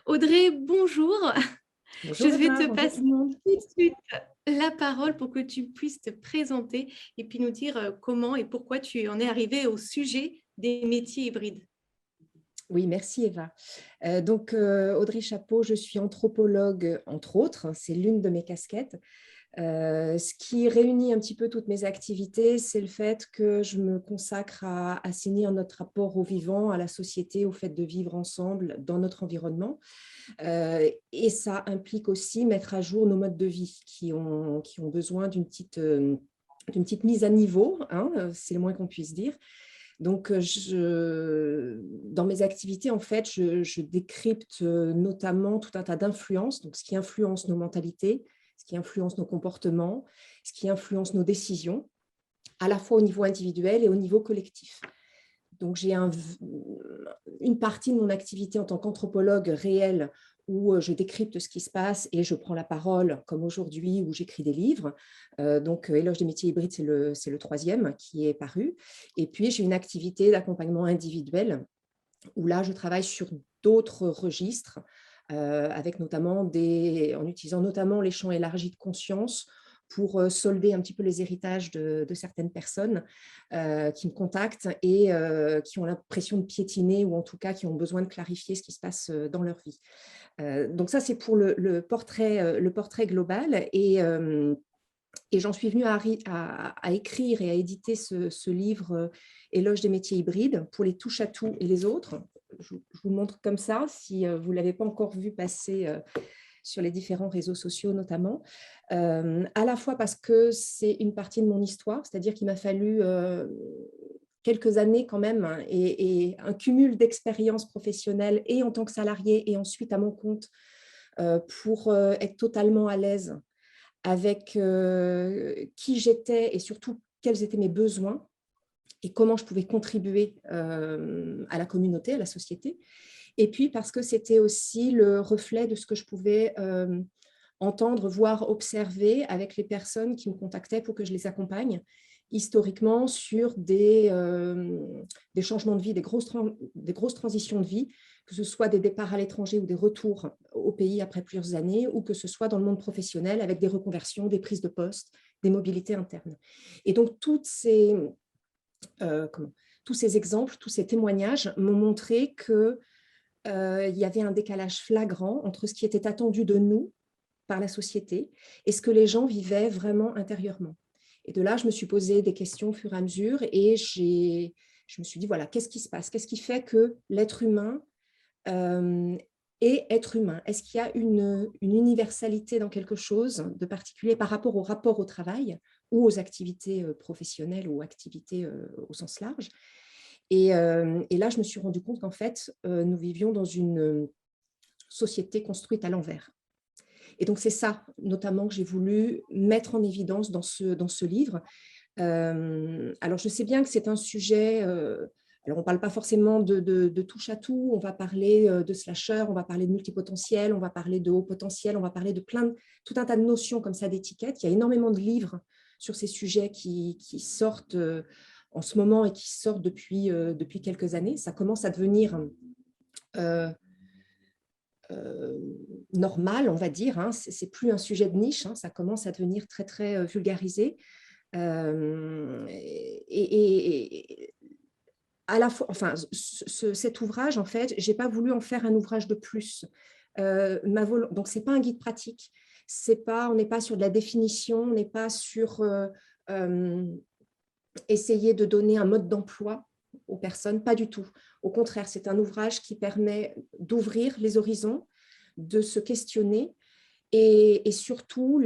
Audrey, bonjour. Je Bonjour vais Eva, te bonjour passer tout le monde. tout de suite la parole pour que tu puisses te présenter et puis nous dire comment et pourquoi tu en es arrivée au sujet des métiers hybrides. Oui, merci Eva. Audrey Chapeau, je suis anthropologue, entre autres, c'est l'une de mes casquettes. Ce qui réunit un petit peu toutes mes activités, c'est le fait que je me consacre à assainir notre rapport au vivant, à la société, au fait de vivre ensemble dans notre environnement. Et ça implique aussi mettre à jour nos modes de vie qui ont besoin d'une petite mise à niveau, hein, c'est le moins qu'on puisse dire. Dans mes activités, en fait, je décrypte notamment tout un tas d'influences, donc ce qui influence nos mentalités, ce qui influence nos comportements, ce qui influence nos décisions, à la fois au niveau individuel et au niveau collectif. Donc, j'ai une partie de mon activité en tant qu'anthropologue réelle où je décrypte ce qui se passe et je prends la parole, comme aujourd'hui, où j'écris des livres. Éloge des métiers hybrides, c'est le troisième qui est paru. Et puis, j'ai une activité d'accompagnement individuel où là, je travaille sur d'autres registres, avec notamment en utilisant notamment les champs élargis de conscience pour solder un petit peu les héritages de certaines personnes qui me contactent et qui ont l'impression de piétiner ou en tout cas qui ont besoin de clarifier ce qui se passe dans leur vie. Donc ça, c'est pour le portrait global. Et j'en suis venue à écrire et à éditer ce livre Éloge des métiers hybrides pour les touche-à-tout et les autres. Je vous le montre comme ça, si vous ne l'avez pas encore vu passer sur les différents réseaux sociaux notamment. À la fois parce que c'est une partie de mon histoire, c'est-à-dire qu'il m'a fallu quelques années quand même, hein, et un cumul d'expériences professionnelles et en tant que salariée et ensuite à mon compte pour être totalement à l'aise avec qui j'étais et surtout quels étaient mes besoins et comment je pouvais contribuer à la communauté, à la société. Et puis parce que c'était aussi le reflet de ce que je pouvais entendre, voir, observer avec les personnes qui me contactaient pour que je les accompagne historiquement sur des changements de vie, des grosses transitions de vie, que ce soit des départs à l'étranger ou des retours au pays après plusieurs années, ou que ce soit dans le monde professionnel avec des reconversions, des prises de poste, des mobilités internes. Et donc, euh, tous ces exemples, tous ces témoignages m'ont montré qu'il y avait un décalage flagrant entre ce qui était attendu de nous par la société et ce que les gens vivaient vraiment intérieurement. Et de là, je me suis posé des questions au fur et à mesure et je me suis dit, voilà, qu'est-ce qui se passe? Qu'est-ce qui fait que l'être humain euh, est être humain? Est-ce qu'il y a une universalité dans quelque chose de particulier par rapport au travail ou aux activités professionnelles ou activités au sens large? Et là, je me suis rendu compte qu'en fait, nous vivions dans une société construite à l'envers. Et donc, c'est ça, notamment, que j'ai voulu mettre en évidence dans ce livre. Alors, je sais bien que c'est un sujet... alors, on ne parle pas forcément de touche à tout, on va parler de slasher, on va parler de multipotentiel, on va parler de haut potentiel, on va parler de tout un tas de notions comme ça d'étiquettes. Il y a énormément de livres sur ces sujets qui sortent en ce moment et qui sortent depuis quelques années. Ça commence à devenir... Euh, euh, normal, on va dire. Hein. C'est plus un sujet de niche, hein. Ça commence à devenir très, très vulgarisé. Et à la fois, enfin, cet ouvrage, en fait, j'ai pas voulu en faire un ouvrage de plus. Donc, c'est pas un guide pratique. On n'est pas sur de la définition, on n'est pas sur euh, essayer de donner un mode d'emploi aux personnes, pas du tout. Au contraire, c'est un ouvrage qui permet d'ouvrir les horizons, de se questionner et surtout,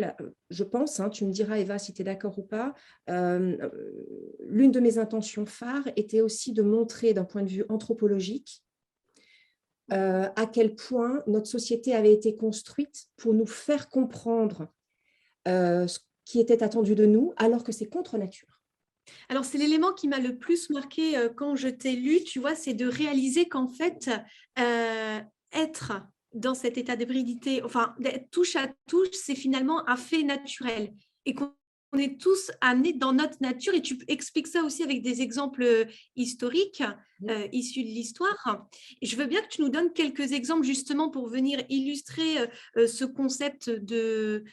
je pense, hein, tu me diras Eva si tu es d'accord ou pas, l'une de mes intentions phares était aussi de montrer d'un point de vue anthropologique à quel point notre société avait été construite pour nous faire comprendre ce qui était attendu de nous alors que c'est contre nature. Alors, c'est l'élément qui m'a le plus marqué quand je t'ai lu, tu vois, c'est de réaliser qu'en fait, euh, être dans cet état d'hybridité, enfin, d'être touche à touche, c'est finalement un fait naturel et qu'on est tous amenés dans notre nature, et tu expliques ça aussi avec des exemples historiques issus de l'histoire. Et je veux bien que tu nous donnes quelques exemples justement pour venir illustrer ce concept de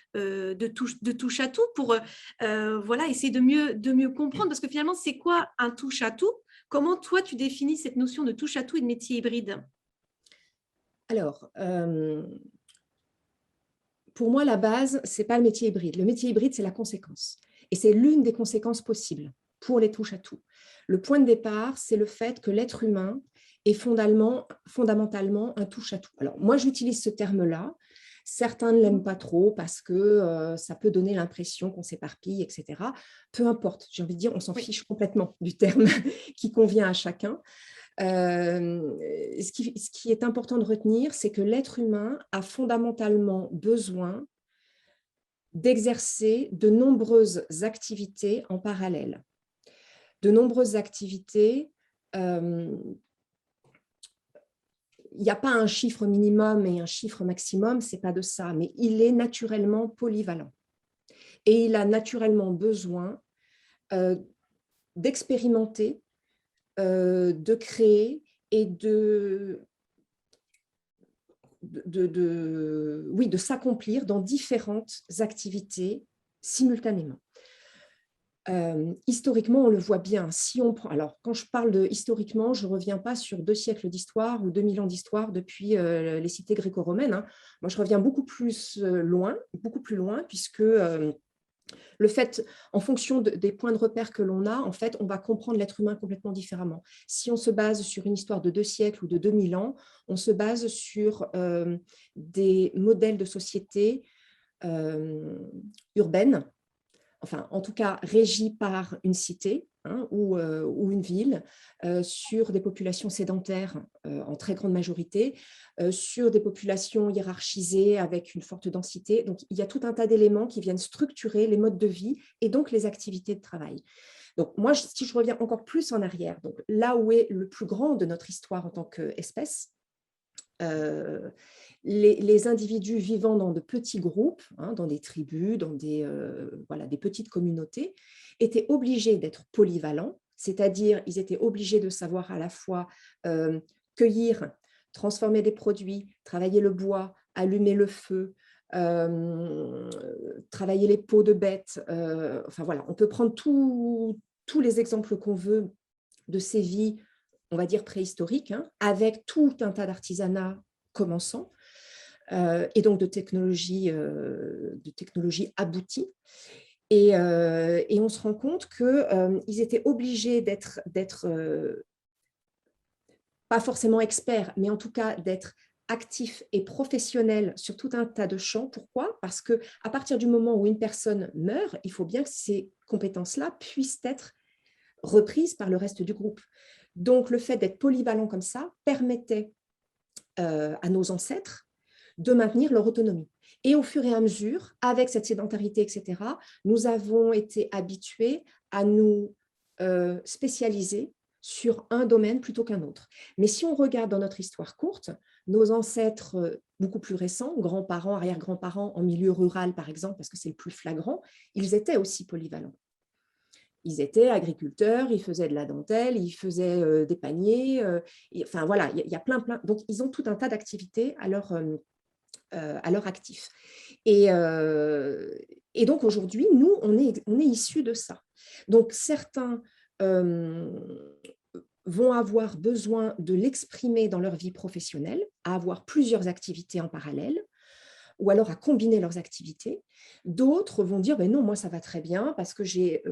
touche à tout, pour voilà, essayer de mieux comprendre, parce que finalement, c'est quoi un touche à tout? Comment toi, tu définis cette notion de touche à tout et de métier hybride? Alors, pour moi, la base, ce n'est pas le métier hybride. Le métier hybride, c'est la conséquence. Et c'est l'une des conséquences possibles pour les touches à tout. Le point de départ, c'est le fait que l'être humain est fondamentalement un touche à tout. Alors, moi, j'utilise ce terme-là. Certains ne l'aiment pas trop parce que ça peut donner l'impression qu'on s'éparpille, etc. Peu importe, j'ai envie de dire, on s'en fiche complètement du terme qui convient à chacun. Ce qui est important de retenir, c'est que l'être humain a fondamentalement besoin d'exercer de nombreuses activités en parallèle. De nombreuses activités, il n'y a pas un chiffre minimum et un chiffre maximum, ce n'est pas de ça, mais il est naturellement polyvalent. Et il a naturellement besoin d'expérimenter, de créer et de s'accomplir dans différentes activités simultanément. Historiquement, on le voit bien. Si on prend, alors, quand je parle de historiquement, je ne reviens pas sur 2 siècles d'histoire ou 2000 ans d'histoire depuis les cités gréco-romaines. Hein. Moi, je reviens beaucoup plus loin, puisque le fait, en fonction des points de repère que l'on a, en fait, on va comprendre l'être humain complètement différemment. Si on se base sur une histoire de 2 siècles ou de 2000 ans, on se base sur des modèles de société urbaines, enfin, en tout cas, régies par une cité ou une ville, sur des populations sédentaires en très grande majorité, sur des populations hiérarchisées avec une forte densité. Donc, il y a tout un tas d'éléments qui viennent structurer les modes de vie et donc les activités de travail. Donc, moi, si je reviens encore plus en arrière, donc là où est le plus grand de notre histoire en tant qu'espèce, les individus vivant dans de petits groupes, dans des tribus, dans des petites communautés, étaient obligés d'être polyvalents, c'est-à-dire ils étaient obligés de savoir à la fois cueillir, transformer des produits, travailler le bois, allumer le feu, travailler les peaux de bêtes. Enfin voilà, on peut prendre tous les exemples qu'on veut de ces vies, on va dire préhistoriques, avec tout un tas d'artisanat commençant, et donc de technologie aboutie. Et on se rend compte qu'ils étaient obligés d'être pas forcément experts, mais en tout cas d'être actifs et professionnels sur tout un tas de champs. Pourquoi? Parce qu'à partir du moment où une personne meurt, il faut bien que ces compétences-là puissent être reprises par le reste du groupe. Donc, le fait d'être polyvalent comme ça permettait à nos ancêtres de maintenir leur autonomie. Et au fur et à mesure, avec cette sédentarité, etc., nous avons été habitués à nous spécialiser sur un domaine plutôt qu'un autre. Mais si on regarde dans notre histoire courte, nos ancêtres beaucoup plus récents, grands-parents, arrière-grands-parents en milieu rural, par exemple, parce que c'est le plus flagrant, ils étaient aussi polyvalents. Ils étaient agriculteurs, ils faisaient de la dentelle, ils faisaient des paniers. Enfin, voilà, il y a plein. Donc, ils ont tout un tas d'activités à leur actif. Et donc, aujourd'hui, nous, on est issus de ça. Donc, certains vont avoir besoin de l'exprimer dans leur vie professionnelle, à avoir plusieurs activités en parallèle, ou alors à combiner leurs activités. D'autres vont dire, ben non, moi, ça va très bien parce que j'ai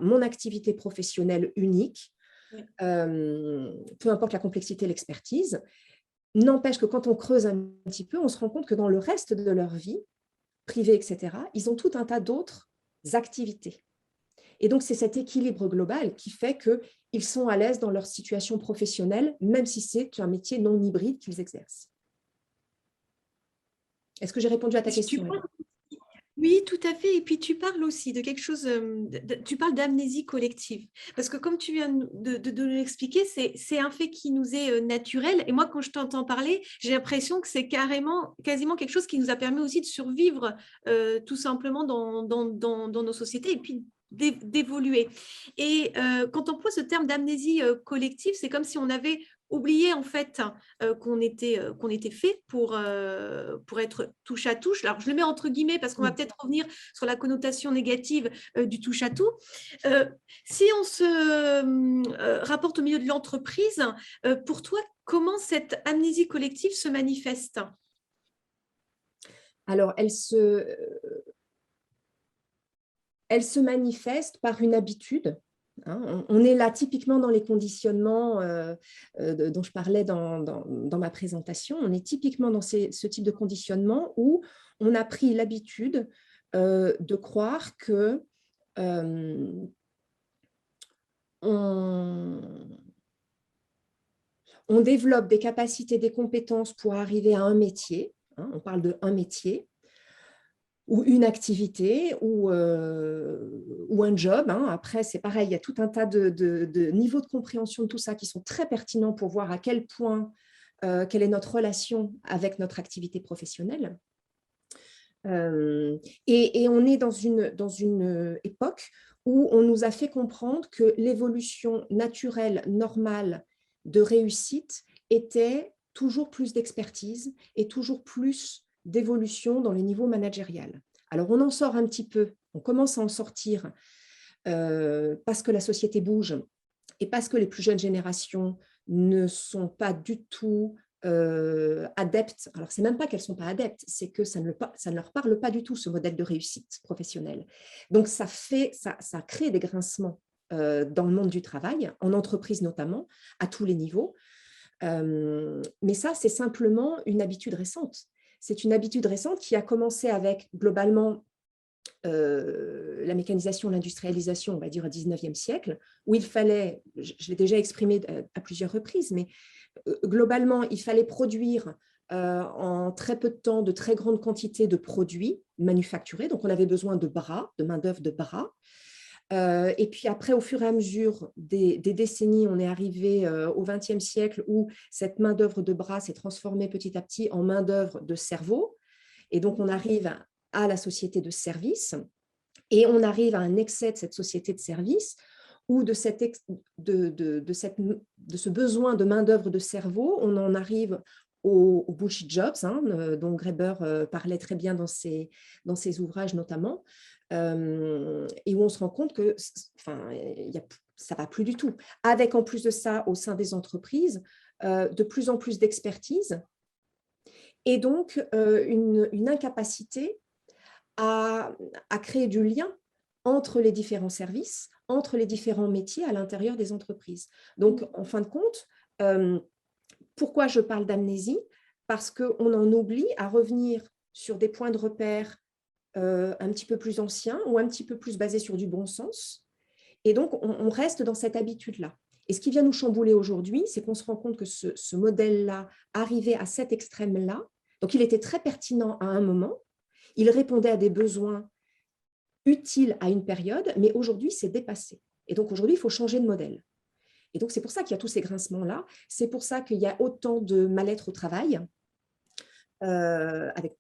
mon activité professionnelle unique, peu importe la complexité, l'expertise. N'empêche que quand on creuse un petit peu, on se rend compte que dans le reste de leur vie, privée, etc., ils ont tout un tas d'autres activités. Et donc, c'est cet équilibre global qui fait qu'ils sont à l'aise dans leur situation professionnelle, même si c'est un métier non hybride qu'ils exercent. Est-ce que j'ai répondu à ta question? Oui, tout à fait. Et puis tu parles aussi de quelque chose, tu parles d'amnésie collective. Parce que comme tu viens de nous l'expliquer, c'est un fait qui nous est naturel. Et moi, quand je t'entends parler, j'ai l'impression que c'est quasiment quelque chose qui nous a permis aussi de survivre tout simplement dans nos sociétés et puis d'évoluer. Et quand on pose ce terme d'amnésie collective, c'est comme si on avait oublié en fait qu'on était fait pour être touche à touche. Alors je le mets entre guillemets parce qu'on va peut-être revenir sur la connotation négative du touche à tout. Euh, Si on se rapporte au milieu de l'entreprise, pour toi, comment cette amnésie collective se manifeste? Alors, elle se manifeste par une habitude. Hein. On est là typiquement dans les conditionnements dont je parlais dans ma présentation. On est typiquement dans ce type de conditionnement où on a pris l'habitude de croire que on développe des capacités, des compétences pour arriver à un métier. Hein, on parle de un métier ou une activité ou un job. Hein. Après, c'est pareil, il y a tout un tas de niveaux de compréhension de tout ça qui sont très pertinents pour voir à quel point, quelle est notre relation avec notre activité professionnelle. Et on est dans une époque où on nous a fait comprendre que l'évolution naturelle, normale de réussite était toujours plus d'expertise et toujours plus d'évolution dans le niveau managérial. Alors, on en sort un petit peu, on commence à en sortir parce que la société bouge et parce que les plus jeunes générations ne sont pas du tout adeptes. Alors, c'est même pas qu'elles ne sont pas adeptes, c'est que ça ne leur parle pas du tout, ce modèle de réussite professionnelle. Donc, ça crée des grincements dans le monde du travail, en entreprise notamment, à tous les niveaux. Mais ça, c'est simplement une habitude récente. C'est une habitude récente qui a commencé avec, globalement, la mécanisation, l'industrialisation, on va dire au 19e siècle, où il fallait, je l'ai déjà exprimé à plusieurs reprises, mais globalement, il fallait produire en très peu de temps de très grandes quantités de produits manufacturés. Donc, on avait besoin de bras, de main-d'œuvre de bras. Et puis après, au fur et à mesure des décennies, on est arrivé au XXe siècle où cette main-d'œuvre de bras s'est transformée petit à petit en main-d'œuvre de cerveau. Et donc, on arrive à la société de service et on arrive à un excès de cette société de service ou de ce besoin de main-d'œuvre de cerveau, on en arrive aux bullshit jobs, hein, dont Graeber parlait très bien dans ses ouvrages notamment, et où on se rend compte que ça ne va plus du tout. Avec en plus de ça, au sein des entreprises, de plus en plus d'expertise et donc une incapacité à créer du lien entre les différents services, entre les différents métiers à l'intérieur des entreprises. Donc, en fin de compte, pourquoi je parle d'amnésie? Parce qu'on en oublie à revenir sur des points de repère un petit peu plus anciens ou un petit peu plus basés sur du bon sens. Et donc, on reste dans cette habitude-là. Et ce qui vient nous chambouler aujourd'hui, c'est qu'on se rend compte que ce modèle-là, arrivé à cet extrême-là, donc il était très pertinent à un moment, il répondait à des besoins utiles à une période, mais aujourd'hui, c'est dépassé. Et donc, aujourd'hui, il faut changer de modèle. Et donc, c'est pour ça qu'il y a tous ces grincements-là. C'est pour ça qu'il y a autant de mal-être au travail, avec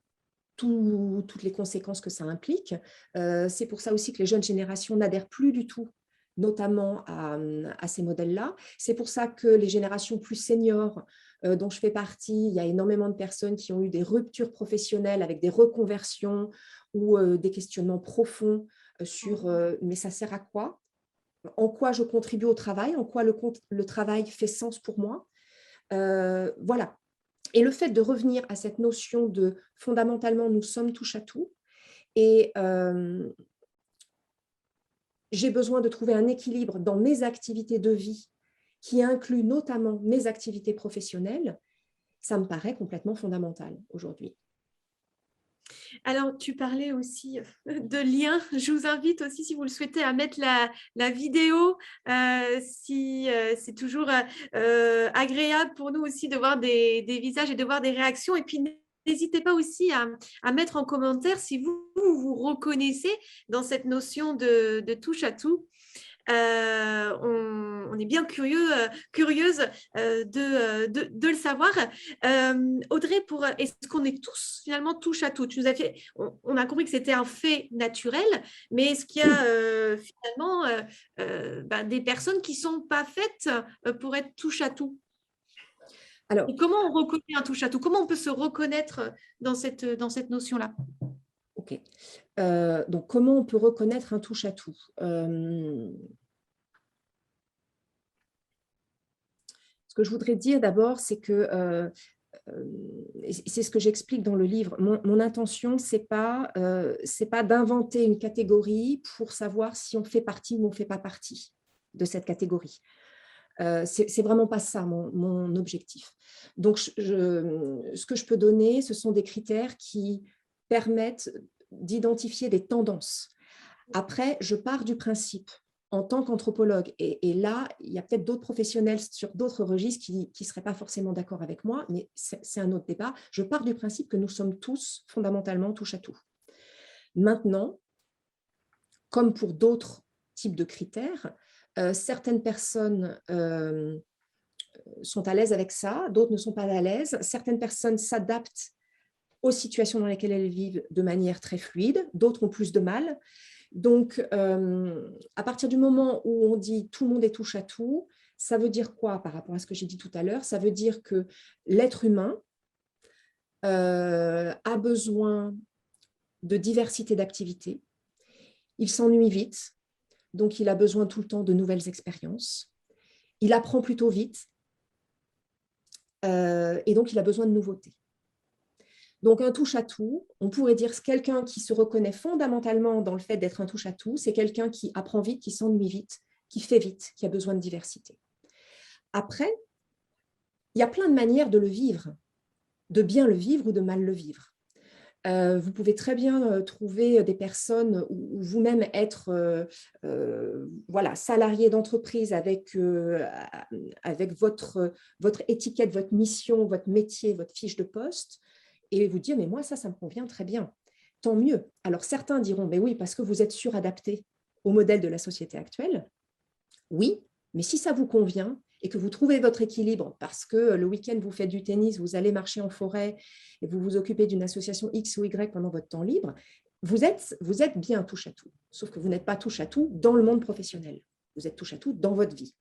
toutes les conséquences que ça implique. C'est pour ça aussi que les jeunes générations n'adhèrent plus du tout, notamment à ces modèles-là. C'est pour ça que les générations plus seniors, dont je fais partie, il y a énormément de personnes qui ont eu des ruptures professionnelles avec des reconversions ou des questionnements profonds sur mais ça sert à quoi? En quoi je contribue au travail? En quoi le travail fait sens pour moi? Voilà. Et le fait de revenir à cette notion de fondamentalement, nous sommes touche à tout et j'ai besoin de trouver un équilibre dans mes activités de vie qui inclut notamment mes activités professionnelles, ça me paraît complètement fondamental aujourd'hui. Alors, tu parlais aussi de liens. Je vous invite aussi, si vous le souhaitez, à mettre la vidéo. Si c'est toujours agréable pour nous aussi de voir des visages et de voir des réactions. Et puis, n'hésitez pas aussi à mettre en commentaire si vous reconnaissez dans cette notion de touche à tout. On est bien curieuse de le savoir. Audrey, est-ce qu'on est tous finalement touche à tout? On a compris que c'était un fait naturel, mais est-ce qu'il y a finalement des personnes qui ne sont pas faites pour être touche à tout? Alors, et comment on reconnaît un touche à tout? Comment on peut se reconnaître dans cette notion-là? ok. Donc, comment on peut reconnaître un touche à tout? Ce que je voudrais dire d'abord, c'est que c'est ce que j'explique dans le livre. Mon intention, c'est pas d'inventer une catégorie pour savoir si on fait partie ou on ne fait pas partie de cette catégorie. C'est vraiment pas ça mon objectif. Donc, ce que je peux donner, ce sont des critères qui permettent d'identifier des tendances. Après, je pars du principe, en tant qu'anthropologue, et là, il y a peut-être d'autres professionnels sur d'autres registres qui ne seraient pas forcément d'accord avec moi, mais c'est un autre débat. Je pars du principe que nous sommes tous fondamentalement touche à tout. Maintenant, comme pour d'autres types de critères, certaines personnes sont à l'aise avec ça, d'autres ne sont pas à l'aise. Certaines personnes s'adaptent aux situations dans lesquelles elles vivent de manière très fluide, d'autres ont plus de mal. Donc, à partir du moment où on dit tout le monde est touche à tout, ça veut dire quoi par rapport à ce que j'ai dit tout à l'heure? Ça veut dire que l'être humain a besoin de diversité d'activités. Il s'ennuie vite, donc il a besoin tout le temps de nouvelles expériences. Il apprend plutôt vite, et donc il a besoin de nouveautés. Donc, un touche-à-tout, on pourrait dire que quelqu'un qui se reconnaît fondamentalement dans le fait d'être un touche-à-tout, c'est quelqu'un qui apprend vite, qui s'ennuie vite, qui fait vite, qui a besoin de diversité. Après, il y a plein de manières de le vivre, de bien le vivre ou de mal le vivre. Vous pouvez très bien trouver des personnes ou vous-même être salarié d'entreprise avec votre étiquette, votre mission, votre métier, votre fiche de poste, et vous dire, mais moi, ça me convient très bien. Tant mieux. Alors, certains diront, mais oui, parce que vous êtes suradapté au modèle de la société actuelle. Oui, mais si ça vous convient et que vous trouvez votre équilibre parce que le week-end, vous faites du tennis, vous allez marcher en forêt et vous vous occupez d'une association X ou Y pendant votre temps libre, vous êtes bien touche à tout. Sauf que vous n'êtes pas touche à tout dans le monde professionnel. Vous êtes touche à tout dans votre vie.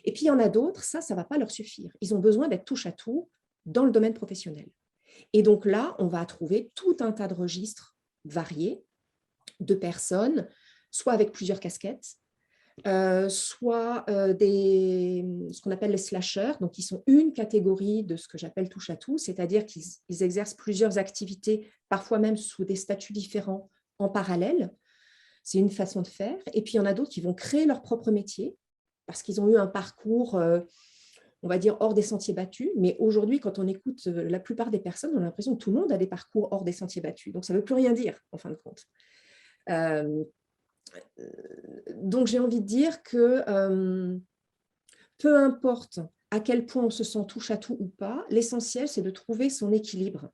Et puis, il y en a d'autres, ça ne va pas leur suffire. Ils ont besoin d'être touche à tout dans le domaine professionnel. Et donc là, on va trouver tout un tas de registres variés de personnes, soit avec plusieurs casquettes, soit ce qu'on appelle les slashers, donc qui sont une catégorie de ce que j'appelle touche à tout, c'est-à-dire qu'ils exercent plusieurs activités, parfois même sous des statuts différents en parallèle. C'est une façon de faire. Et puis, il y en a d'autres qui vont créer leur propre métier parce qu'ils ont eu un parcours on va dire, hors des sentiers battus. Mais aujourd'hui, quand on écoute la plupart des personnes, on a l'impression que tout le monde a des parcours hors des sentiers battus. Donc, ça ne veut plus rien dire, en fin de compte. Donc, j'ai envie de dire que peu importe à quel point on se sent touche à tout ou pas, l'essentiel, c'est de trouver son équilibre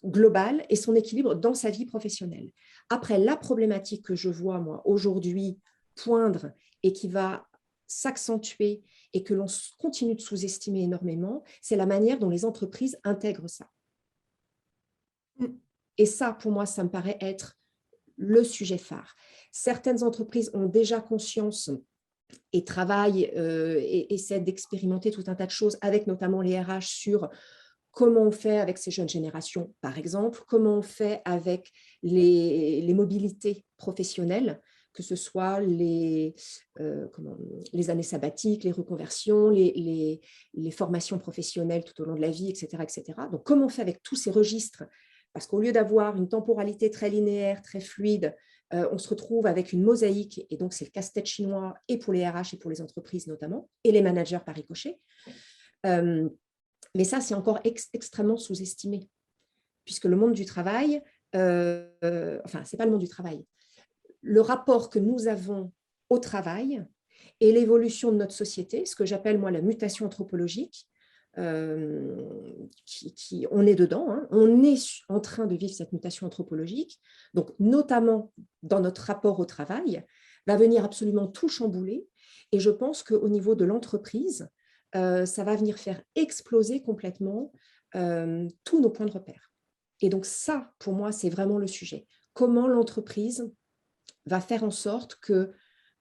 global et son équilibre dans sa vie professionnelle. Après, la problématique que je vois, moi, aujourd'hui, poindre et qui va s'accentuer et que l'on continue de sous-estimer énormément, c'est la manière dont les entreprises intègrent ça. Et ça, pour moi, ça me paraît être le sujet phare. Certaines entreprises ont déjà conscience et travaillent et essaient d'expérimenter tout un tas de choses avec notamment les RH sur comment on fait avec ces jeunes générations, par exemple, comment on fait avec les mobilités professionnelles, que ce soit les années sabbatiques, les reconversions, les formations professionnelles tout au long de la vie, etc., etc. Donc, comment on fait avec tous ces registres? Parce qu'au lieu d'avoir une temporalité très linéaire, très fluide, on se retrouve avec une mosaïque, et donc c'est le casse-tête chinois, et pour les RH et pour les entreprises notamment, et les managers par ricochet. Mais ça, c'est encore extrêmement sous-estimé, puisque le monde du travail, ce n'est pas le monde du travail. Le rapport que nous avons au travail et l'évolution de notre société, ce que j'appelle moi la mutation anthropologique, on est dedans, hein, on est en train de vivre cette mutation anthropologique, donc notamment dans notre rapport au travail, va venir absolument tout chambouler. Et je pense qu'au niveau de l'entreprise, ça va venir faire exploser complètement tous nos points de repère. Et donc ça, pour moi, c'est vraiment le sujet. Comment l'entreprise va faire en sorte que,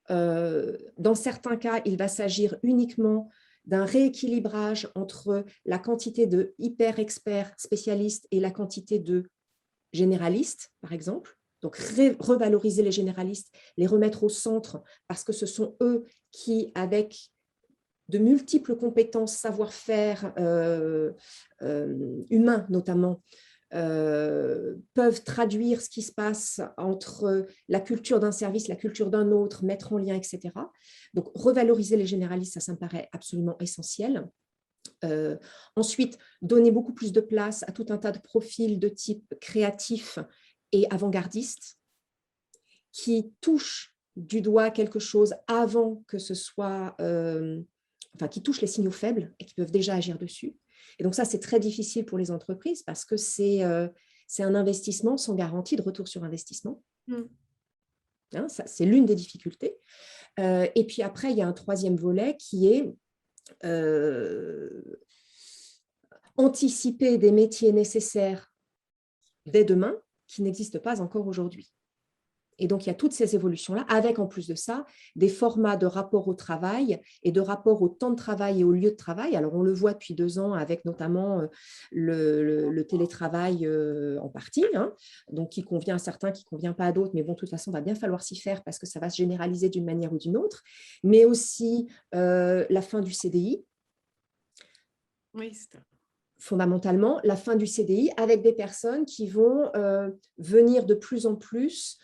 dans certains cas, il va s'agir uniquement d'un rééquilibrage entre la quantité de hyper-experts spécialistes et la quantité de généralistes, par exemple. Donc, revaloriser les généralistes, les remettre au centre, parce que ce sont eux qui, avec de multiples compétences, savoir-faire humains notamment, peuvent traduire ce qui se passe entre la culture d'un service, la culture d'un autre, mettre en lien, etc. Donc, revaloriser les généralistes, ça me paraît absolument essentiel. Ensuite, donner beaucoup plus de place à tout un tas de profils de type créatif et avant-gardiste qui touchent du doigt quelque chose avant que ce soit... qui touchent les signaux faibles et qui peuvent déjà agir dessus. Et donc ça, c'est très difficile pour les entreprises parce que c'est un investissement sans garantie de retour sur investissement. Hein, ça, c'est l'une des difficultés. Et puis après, il y a un troisième volet qui est anticiper des métiers nécessaires dès demain qui n'existent pas encore aujourd'hui. Et donc, il y a toutes ces évolutions-là, avec en plus de ça, des formats de rapport au travail et de rapport au temps de travail et au lieu de travail. Alors, on le voit depuis 2 ans avec notamment le télétravail en partie, hein, donc qui convient à certains, qui ne convient pas à d'autres. Mais bon, de toute façon, il va bien falloir s'y faire parce que ça va se généraliser d'une manière ou d'une autre. Mais aussi la fin du CDI. Oui, c'est ça. Fondamentalement, la fin du CDI avec des personnes qui vont venir de plus en plus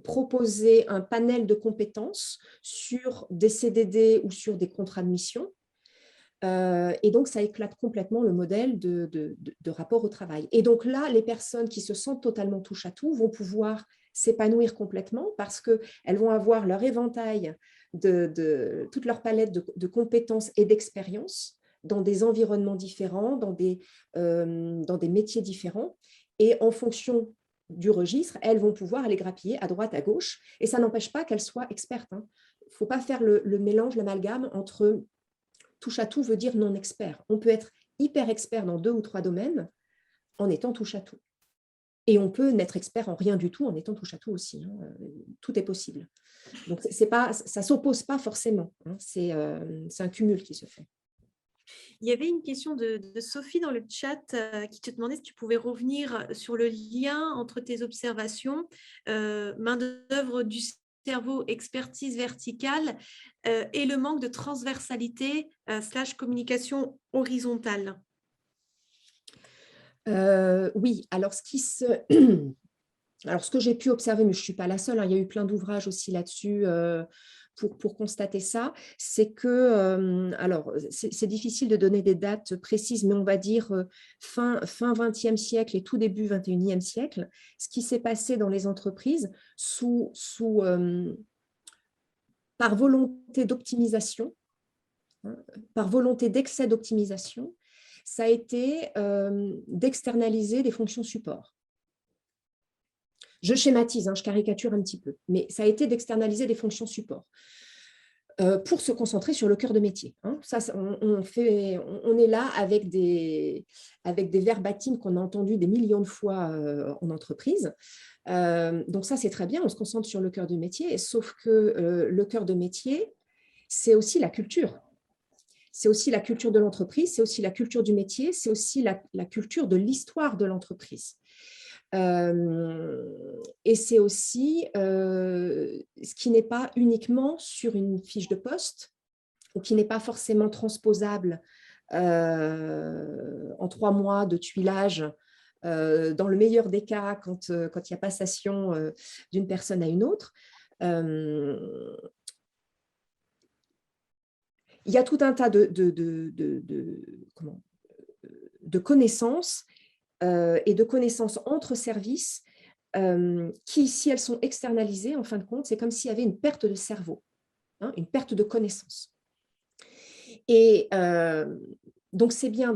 proposer un panel de compétences sur des CDD ou sur des contrats de mission. Et donc, ça éclate complètement le modèle de rapport au travail. Et donc là, les personnes qui se sentent totalement touche à tout vont pouvoir s'épanouir complètement parce qu'elles vont avoir leur éventail toute leur palette de compétences et d'expériences dans des environnements différents, dans des métiers différents. Et en fonction du registre, elles vont pouvoir aller grappiller à droite, à gauche. Et ça n'empêche pas qu'elles soient expertes. Il ne faut pas faire le mélange, l'amalgame entre touche à tout veut dire non expert. On peut être hyper expert dans 2 ou 3 domaines en étant touche à tout. Et on peut n'être expert en rien du tout en étant touche à tout aussi. Hein. Tout est possible. Donc, ça ne s'oppose pas forcément. Hein. C'est un cumul qui se fait. Il y avait une question de Sophie dans le chat qui te demandait si tu pouvais revenir sur le lien entre tes observations, main-d'œuvre du cerveau, expertise verticale et le manque de transversalité / communication horizontale. Oui, alors alors ce que j'ai pu observer, mais je ne suis pas la seule, hein, il y a eu plein d'ouvrages aussi là-dessus pour constater ça, c'est que, alors c'est difficile de donner des dates précises, mais on va dire fin 20e siècle et tout début 21e siècle, ce qui s'est passé dans les entreprises par volonté d'optimisation, hein, par volonté d'excès d'optimisation, ça a été d'externaliser des fonctions support. Je schématise, hein, je caricature un petit peu, mais ça a été d'externaliser des fonctions support pour se concentrer sur le cœur de métier. Hein. Ça, on est là avec des verbatims qu'on a entendus des millions de fois en entreprise. Donc ça, c'est très bien, on se concentre sur le cœur de métier, sauf que le cœur de métier, c'est aussi la culture. C'est aussi la culture de l'entreprise, c'est aussi la culture du métier, c'est aussi la culture de l'histoire de l'entreprise. Et c'est aussi ce qui n'est pas uniquement sur une fiche de poste ou qui n'est pas forcément transposable en 3 mois de tuilage dans le meilleur des cas quand il y a passation d'une personne à une autre. Il y a tout un tas de connaissances et de connaissances entre services qui, si elles sont externalisées, en fin de compte, c'est comme s'il y avait une perte de cerveau, hein, une perte de connaissances. Et Donc, c'est bien,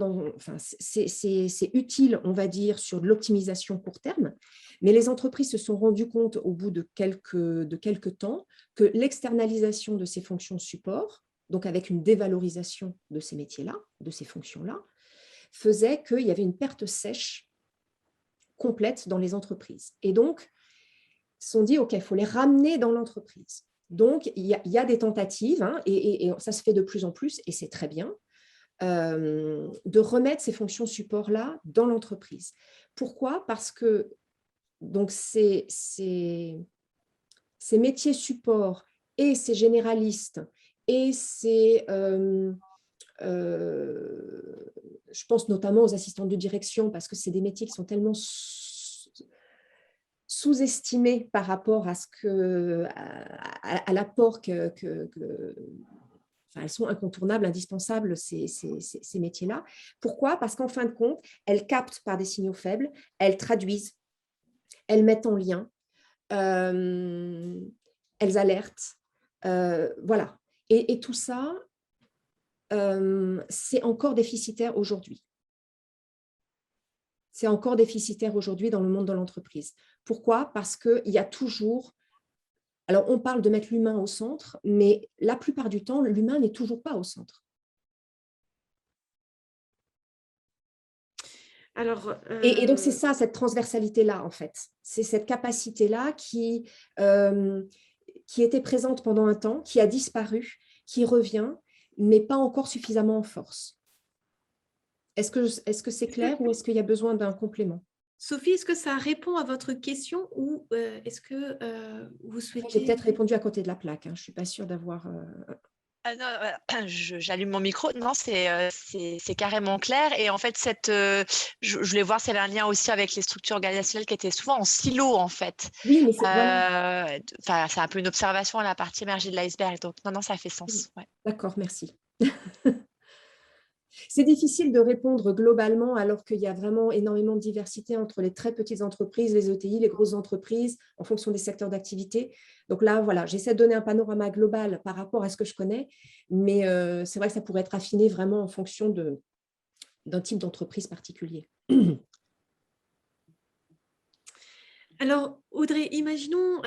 c'est utile, on va dire, sur de l'optimisation court terme, mais les entreprises se sont rendues compte au bout de quelques temps que l'externalisation de ces fonctions support, donc avec une dévalorisation de ces métiers-là, de ces fonctions-là, faisait qu'il y avait une perte sèche complète dans les entreprises. Et donc, ils se sont dit, OK, il faut les ramener dans l'entreprise. Donc, il y a des tentatives, hein, et ça se fait de plus en plus, et c'est très bien, de remettre ces fonctions support-là dans l'entreprise. Pourquoi? Parce que donc, ces métiers support et ces généralistes et je pense notamment aux assistantes de direction, parce que c'est des métiers qui sont tellement sous-estimés par rapport à l'apport elles sont incontournables, indispensables, ces métiers-là. Pourquoi? Parce qu'en fin de compte, elles captent par des signaux faibles, elles traduisent, elles mettent en lien, elles alertent. Voilà. Et tout ça, c'est encore déficitaire aujourd'hui. C'est encore déficitaire aujourd'hui dans le monde de l'entreprise. Pourquoi? Parce qu'il y a toujours... Alors, on parle de mettre l'humain au centre, mais la plupart du temps, l'humain n'est toujours pas au centre. Alors, et donc, c'est ça, cette transversalité-là, en fait. C'est cette capacité-là qui était présente pendant un temps, qui a disparu, qui revient, mais pas encore suffisamment en force. Est-ce que c'est clair ou est-ce qu'il y a besoin d'un complément? Sophie, est-ce que ça répond à votre question ou est-ce que vous J'ai souhaitez… peut-être répondu à côté de la plaque. Hein. Je ne suis pas sûre d'avoir… Ah non, j'allume mon micro. Non, c'est carrément clair. Et en fait, je voulais voir s'il y avait un lien aussi avec les structures organisationnelles qui étaient souvent en silo, en fait. Oui, mais voilà. C'est un peu une observation à la partie émergée de l'iceberg. Donc, non, ça fait sens. Ouais. D'accord, merci. C'est difficile de répondre globalement alors qu'il y a vraiment énormément de diversité entre les très petites entreprises, les ETI, les grosses entreprises, en fonction des secteurs d'activité. Donc là, voilà, j'essaie de donner un panorama global par rapport à ce que je connais, mais c'est vrai que ça pourrait être affiné vraiment en fonction d'un type d'entreprise particulier. Alors, Audrey, imaginons,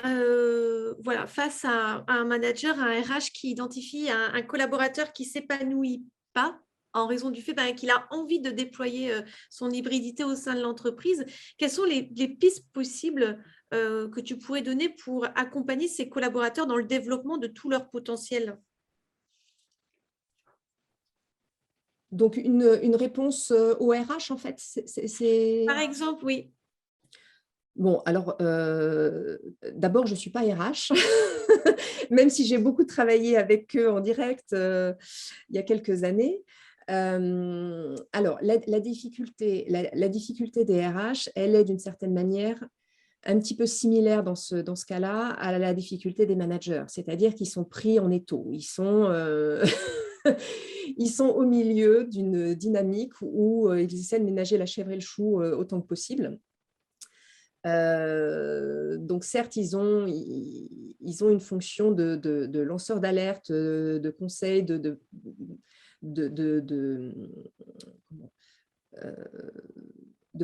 voilà, face à un manager, à un RH qui identifie un collaborateur qui ne s'épanouit pas en raison du fait qu'il a envie de déployer son hybridité au sein de l'entreprise. Quelles sont les pistes possibles que tu pourrais donner pour accompagner ces collaborateurs dans le développement de tout leur potentiel? Donc, une réponse au RH, en fait, Par exemple, oui. Bon, alors, d'abord, je ne suis pas RH, même si j'ai beaucoup travaillé avec eux en direct il y a quelques années. Alors, la difficulté des RH, elle est d'une certaine manière un petit peu similaire dans ce cas-là à la difficulté des managers, c'est-à-dire qu'ils sont pris en étau. Ils sont au milieu d'une dynamique où ils essaient de ménager la chèvre et le chou autant que possible. Donc certes, ils ont une fonction de lanceur d'alerte, de conseil, de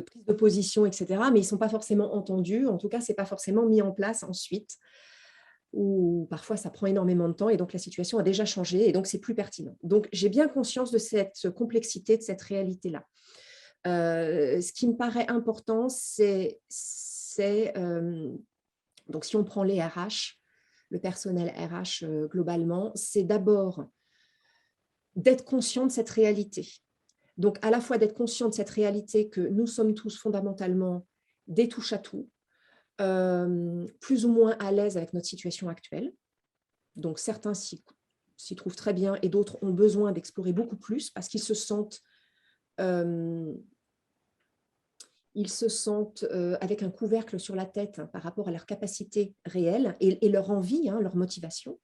prise de position, etc. Mais ils ne sont pas forcément entendus. En tout cas, ce n'est pas forcément mis en place ensuite, ou parfois ça prend énormément de temps et donc la situation a déjà changé et donc c'est plus pertinent. Donc j'ai bien conscience de cette complexité, de cette réalité-là. Ce qui me paraît important, donc si on prend les RH, le personnel RH globalement, c'est d'abord d'être conscient de cette réalité. Donc à la fois d'être conscient de cette réalité que nous sommes tous fondamentalement des touche-à-tout, plus ou moins à l'aise avec notre situation actuelle. Donc certains s'y trouvent très bien et d'autres ont besoin d'explorer beaucoup plus parce qu'ils se sentent avec un couvercle sur la tête par rapport à leur capacité réelle et leur envie, leur motivation.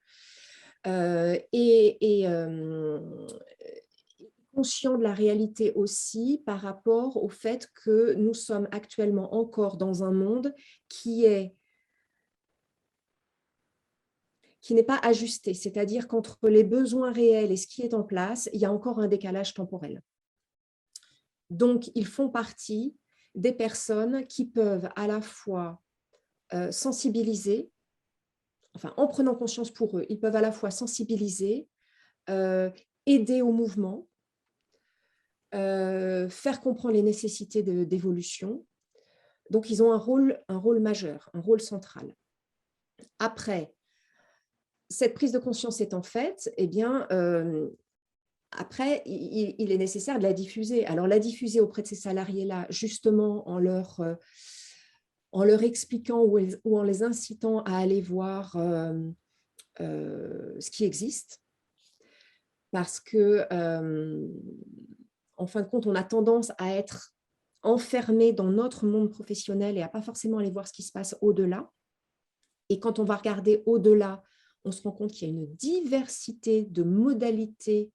Conscient de la réalité aussi par rapport au fait que nous sommes actuellement encore dans un monde qui n'est pas ajusté, c'est-à-dire qu'entre les besoins réels et ce qui est en place, il y a encore un décalage temporel. Donc, ils font partie des personnes qui peuvent à la fois sensibiliser, enfin, en prenant conscience pour eux, ils peuvent à la fois sensibiliser, aider au mouvement, faire comprendre les nécessités d'évolution. Donc, ils ont un rôle majeur, un rôle central. Après, cette prise de conscience étant faite, eh bien, après, il est nécessaire de la diffuser. Alors, la diffuser auprès de ces salariés-là, justement en leur expliquant ou en les incitant à aller voir ce qui existe. Parce que, en fin de compte, on a tendance à être enfermé dans notre monde professionnel et à pas forcément aller voir ce qui se passe au-delà. Et quand on va regarder au-delà, on se rend compte qu'il y a une diversité de modalités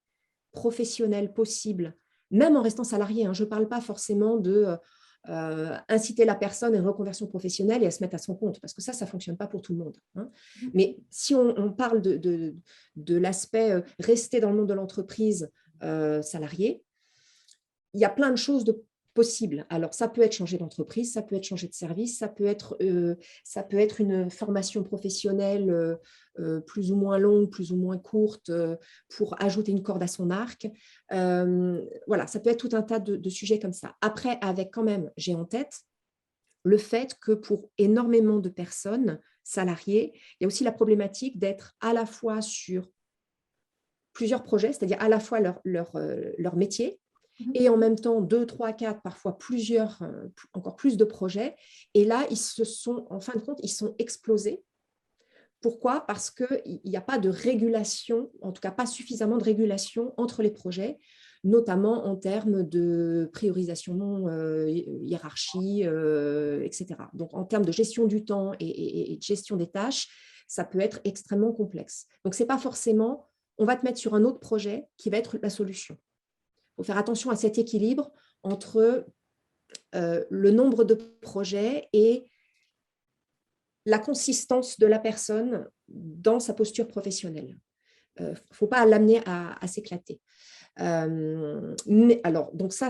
professionnelles possibles, même en restant salarié. Je ne parle pas forcément de inciter la personne à une reconversion professionnelle et à se mettre à son compte, parce que ça ne fonctionne pas pour tout le monde. Mais si on parle de l'aspect rester dans le monde de l'entreprise salarié, il y a plein de choses possibles. Alors, ça peut être changer d'entreprise, ça peut être changer de service, ça peut être une formation professionnelle plus ou moins longue, plus ou moins courte, pour ajouter une corde à son arc. Voilà, ça peut être tout un tas de sujets comme ça. Après, avec quand même, j'ai en tête le fait que pour énormément de personnes salariées, il y a aussi la problématique d'être à la fois sur plusieurs projets, c'est-à-dire à la fois leur métier, et en même temps 2, 3, 4, parfois plusieurs, encore plus de projets. Et là, en fin de compte, ils sont explosés. Pourquoi ? Parce qu'il n'y a pas de régulation, en tout cas pas suffisamment de régulation entre les projets, notamment en termes de priorisation, hiérarchie, etc. Donc, en termes de gestion du temps et de gestion des tâches, ça peut être extrêmement complexe. Donc, ce n'est pas forcément, on va te mettre sur un autre projet qui va être la solution. Il faut faire attention à cet équilibre entre le nombre de projets et la consistance de la personne dans sa posture professionnelle. Il ne faut pas l'amener à s'éclater. Mais alors, donc ça,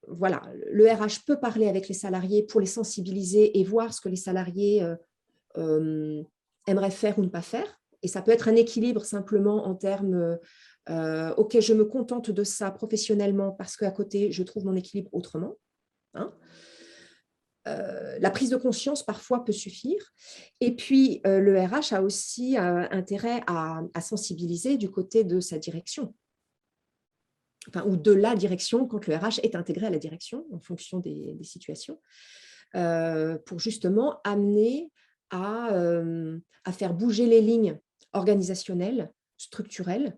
voilà, le RH peut parler avec les salariés pour les sensibiliser et voir ce que les salariés aimeraient faire ou ne pas faire. Et ça peut être un équilibre simplement en termes ok, je me contente de ça professionnellement parce qu'à côté, je trouve mon équilibre autrement. La prise de conscience parfois peut suffire. Et puis, le RH a aussi intérêt à sensibiliser du côté de sa direction. Enfin, ou de la direction quand le RH est intégré à la direction en fonction des situations, pour justement amener à faire bouger les lignes organisationnelles, structurelles,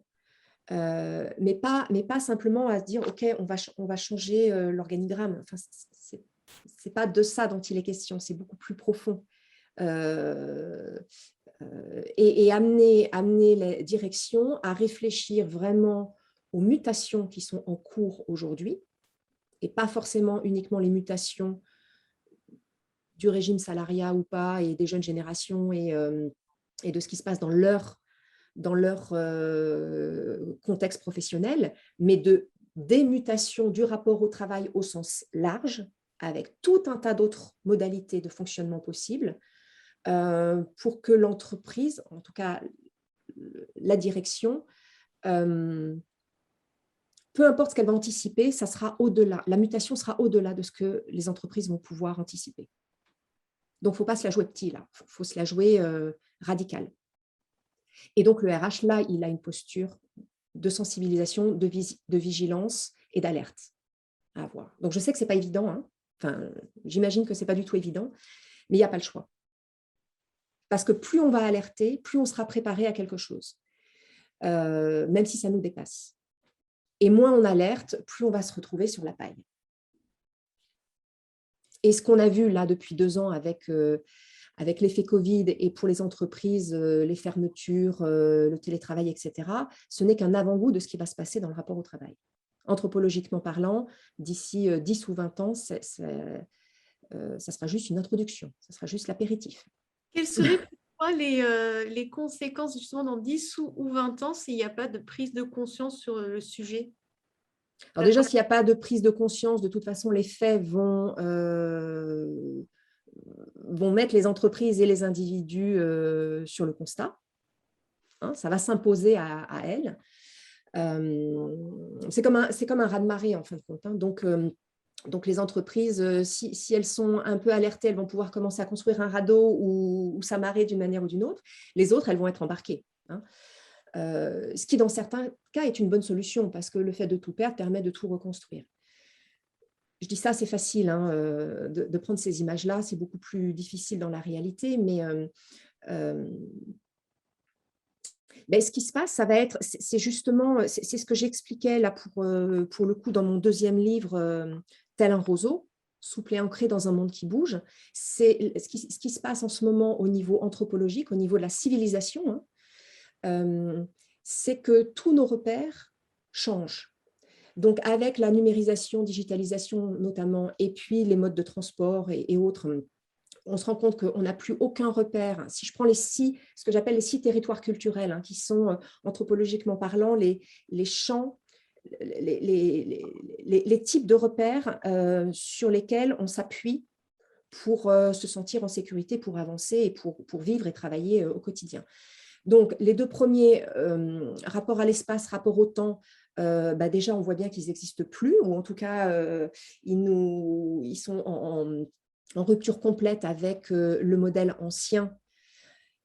mais pas simplement à se dire ok, on va changer l'organigramme. Enfin, c'est pas de ça dont il est question, c'est beaucoup plus profond. Et amener les directions à réfléchir vraiment aux mutations qui sont en cours aujourd'hui, et pas forcément uniquement les mutations du régime salariat ou pas, et des jeunes générations, et de ce qui se passe dans leur contexte professionnel, mais des mutations du rapport au travail au sens large, avec tout un tas d'autres modalités de fonctionnement possibles, pour que l'entreprise, en tout cas la direction, peu importe ce qu'elle va anticiper, ça sera au-delà. La mutation sera au-delà de ce que les entreprises vont pouvoir anticiper. Donc, il ne faut pas se la jouer petit, là. Il faut se la jouer radicale. Et donc, le RH, là, il a une posture de sensibilisation, de vigilance et d'alerte à avoir. Donc, je sais que ce n'est pas évident. Enfin, j'imagine que ce n'est pas du tout évident, mais il n'y a pas le choix. Parce que plus on va alerter, plus on sera préparé à quelque chose, même si ça nous dépasse. Et moins on alerte, plus on va se retrouver sur la paille. Et ce qu'on a vu là depuis 2 ans avec l'effet Covid et pour les entreprises, les fermetures, le télétravail, etc., ce n'est qu'un avant-goût de ce qui va se passer dans le rapport au travail. Anthropologiquement parlant, d'ici 10 ou 20 ans, ça sera juste une introduction, ça sera juste l'apéritif. Quelles seraient pour toi les conséquences justement dans 10 ou 20 ans s'il n'y a pas de prise de conscience sur le sujet ? Alors déjà, s'il n'y a pas de prise de conscience, de toute façon, les faits vont mettre les entreprises et les individus sur le constat. Hein, ça va s'imposer à elles. C'est comme un raz-de-marée, en fin de compte. Hein. Donc, les entreprises, si elles sont un peu alertées, elles vont pouvoir commencer à construire un radeau ou s'amarrer d'une manière ou d'une autre. Les autres, elles vont être embarquées. Hein. Ce qui, dans certains cas, est une bonne solution parce que le fait de tout perdre permet de tout reconstruire. Je dis ça, c'est facile hein, de prendre ces images-là. C'est beaucoup plus difficile dans la réalité, mais ce qui se passe, ça va être, c'est justement, c'est ce que j'expliquais là pour le coup dans mon deuxième livre, Tel un roseau, souple et ancré dans un monde qui bouge. C'est ce qui se passe en ce moment au niveau anthropologique, au niveau de la civilisation, hein, c'est que tous nos repères changent. Donc, avec la numérisation, digitalisation notamment, et puis les modes de transport et autres, on se rend compte qu'on n'a plus aucun repère. Si je prends ce que j'appelle les 6 territoires culturels, hein, qui sont anthropologiquement parlant les champs, les types de repères sur lesquels on s'appuie pour se sentir en sécurité, pour avancer et pour vivre et travailler au quotidien. Donc, les 2 premiers, rapport à l'espace, rapport au temps, déjà, on voit bien qu'ils n'existent plus, ou en tout cas, ils sont en rupture complète avec le modèle ancien.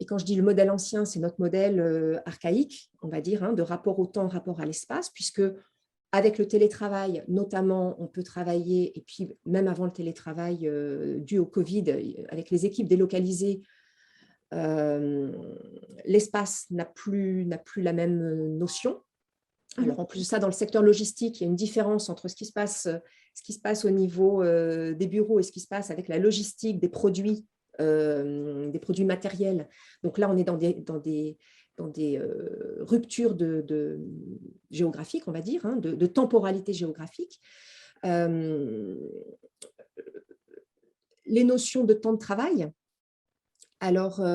Et quand je dis le modèle ancien, c'est notre modèle archaïque, on va dire, hein, de rapport au temps, rapport à l'espace, puisque avec le télétravail, notamment, on peut travailler, et puis même avant le télétravail dû au Covid, avec les équipes délocalisées, l'espace n'a plus la même notion. Alors, en plus de ça, dans le secteur logistique, il y a une différence entre ce qui se passe au niveau des bureaux et ce qui se passe avec la logistique des produits matériels. Donc là, on est dans des ruptures géographiques, on va dire, hein, de temporalité géographique. Les notions de temps de travail. Alors,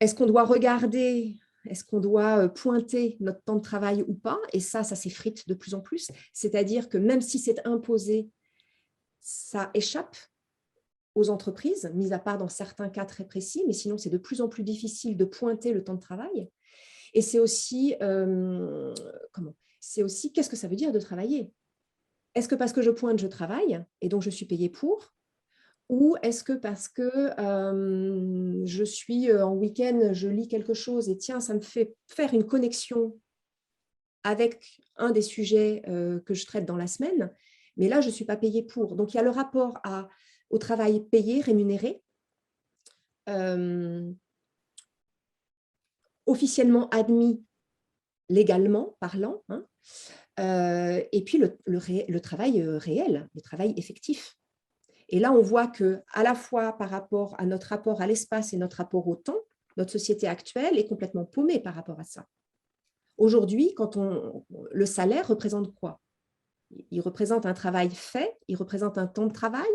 est-ce qu'on doit regarder, est-ce qu'on doit pointer notre temps de travail ou pas? Et ça s'effrite de plus en plus. C'est-à-dire que même si c'est imposé, ça échappe aux entreprises, mis à part dans certains cas très précis, mais sinon, c'est de plus en plus difficile de pointer le temps de travail. Et c'est aussi, qu'est-ce que ça veut dire de travailler? Est-ce que parce que je pointe, je travaille et donc je suis payée pour? Ou est-ce que parce que je suis en week-end, je lis quelque chose et tiens, ça me fait faire une connexion avec un des sujets que je traite dans la semaine, mais là, je ne suis pas payée pour. Donc, il y a le rapport au travail payé, rémunéré, officiellement admis légalement parlant, hein, et puis le travail réel, le travail effectif. Et là, on voit qu'à la fois par rapport à notre rapport à l'espace et notre rapport au temps, notre société actuelle est complètement paumée par rapport à ça. Aujourd'hui, le salaire représente quoi? Il représente un travail fait, il représente un temps de travail,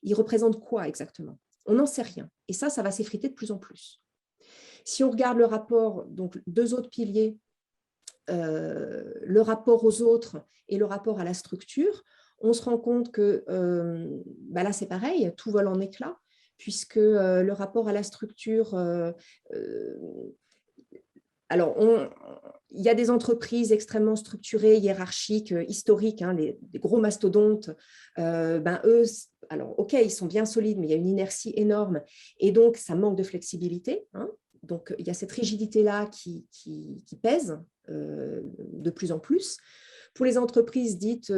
il représente quoi exactement? On n'en sait rien. Et ça va s'effriter de plus en plus. Si on regarde le rapport, donc 2 autres piliers, le rapport aux autres et le rapport à la structure, on se rend compte que là, c'est pareil, tout vole en éclats, puisque le rapport à la structure, alors, il y a des entreprises extrêmement structurées, hiérarchiques, historiques, hein, des gros mastodontes. Eux, alors, OK, ils sont bien solides, mais il y a une inertie énorme. Et donc, ça manque de flexibilité. Hein. Donc, il y a cette rigidité-là qui pèse de plus en plus. Pour les entreprises dites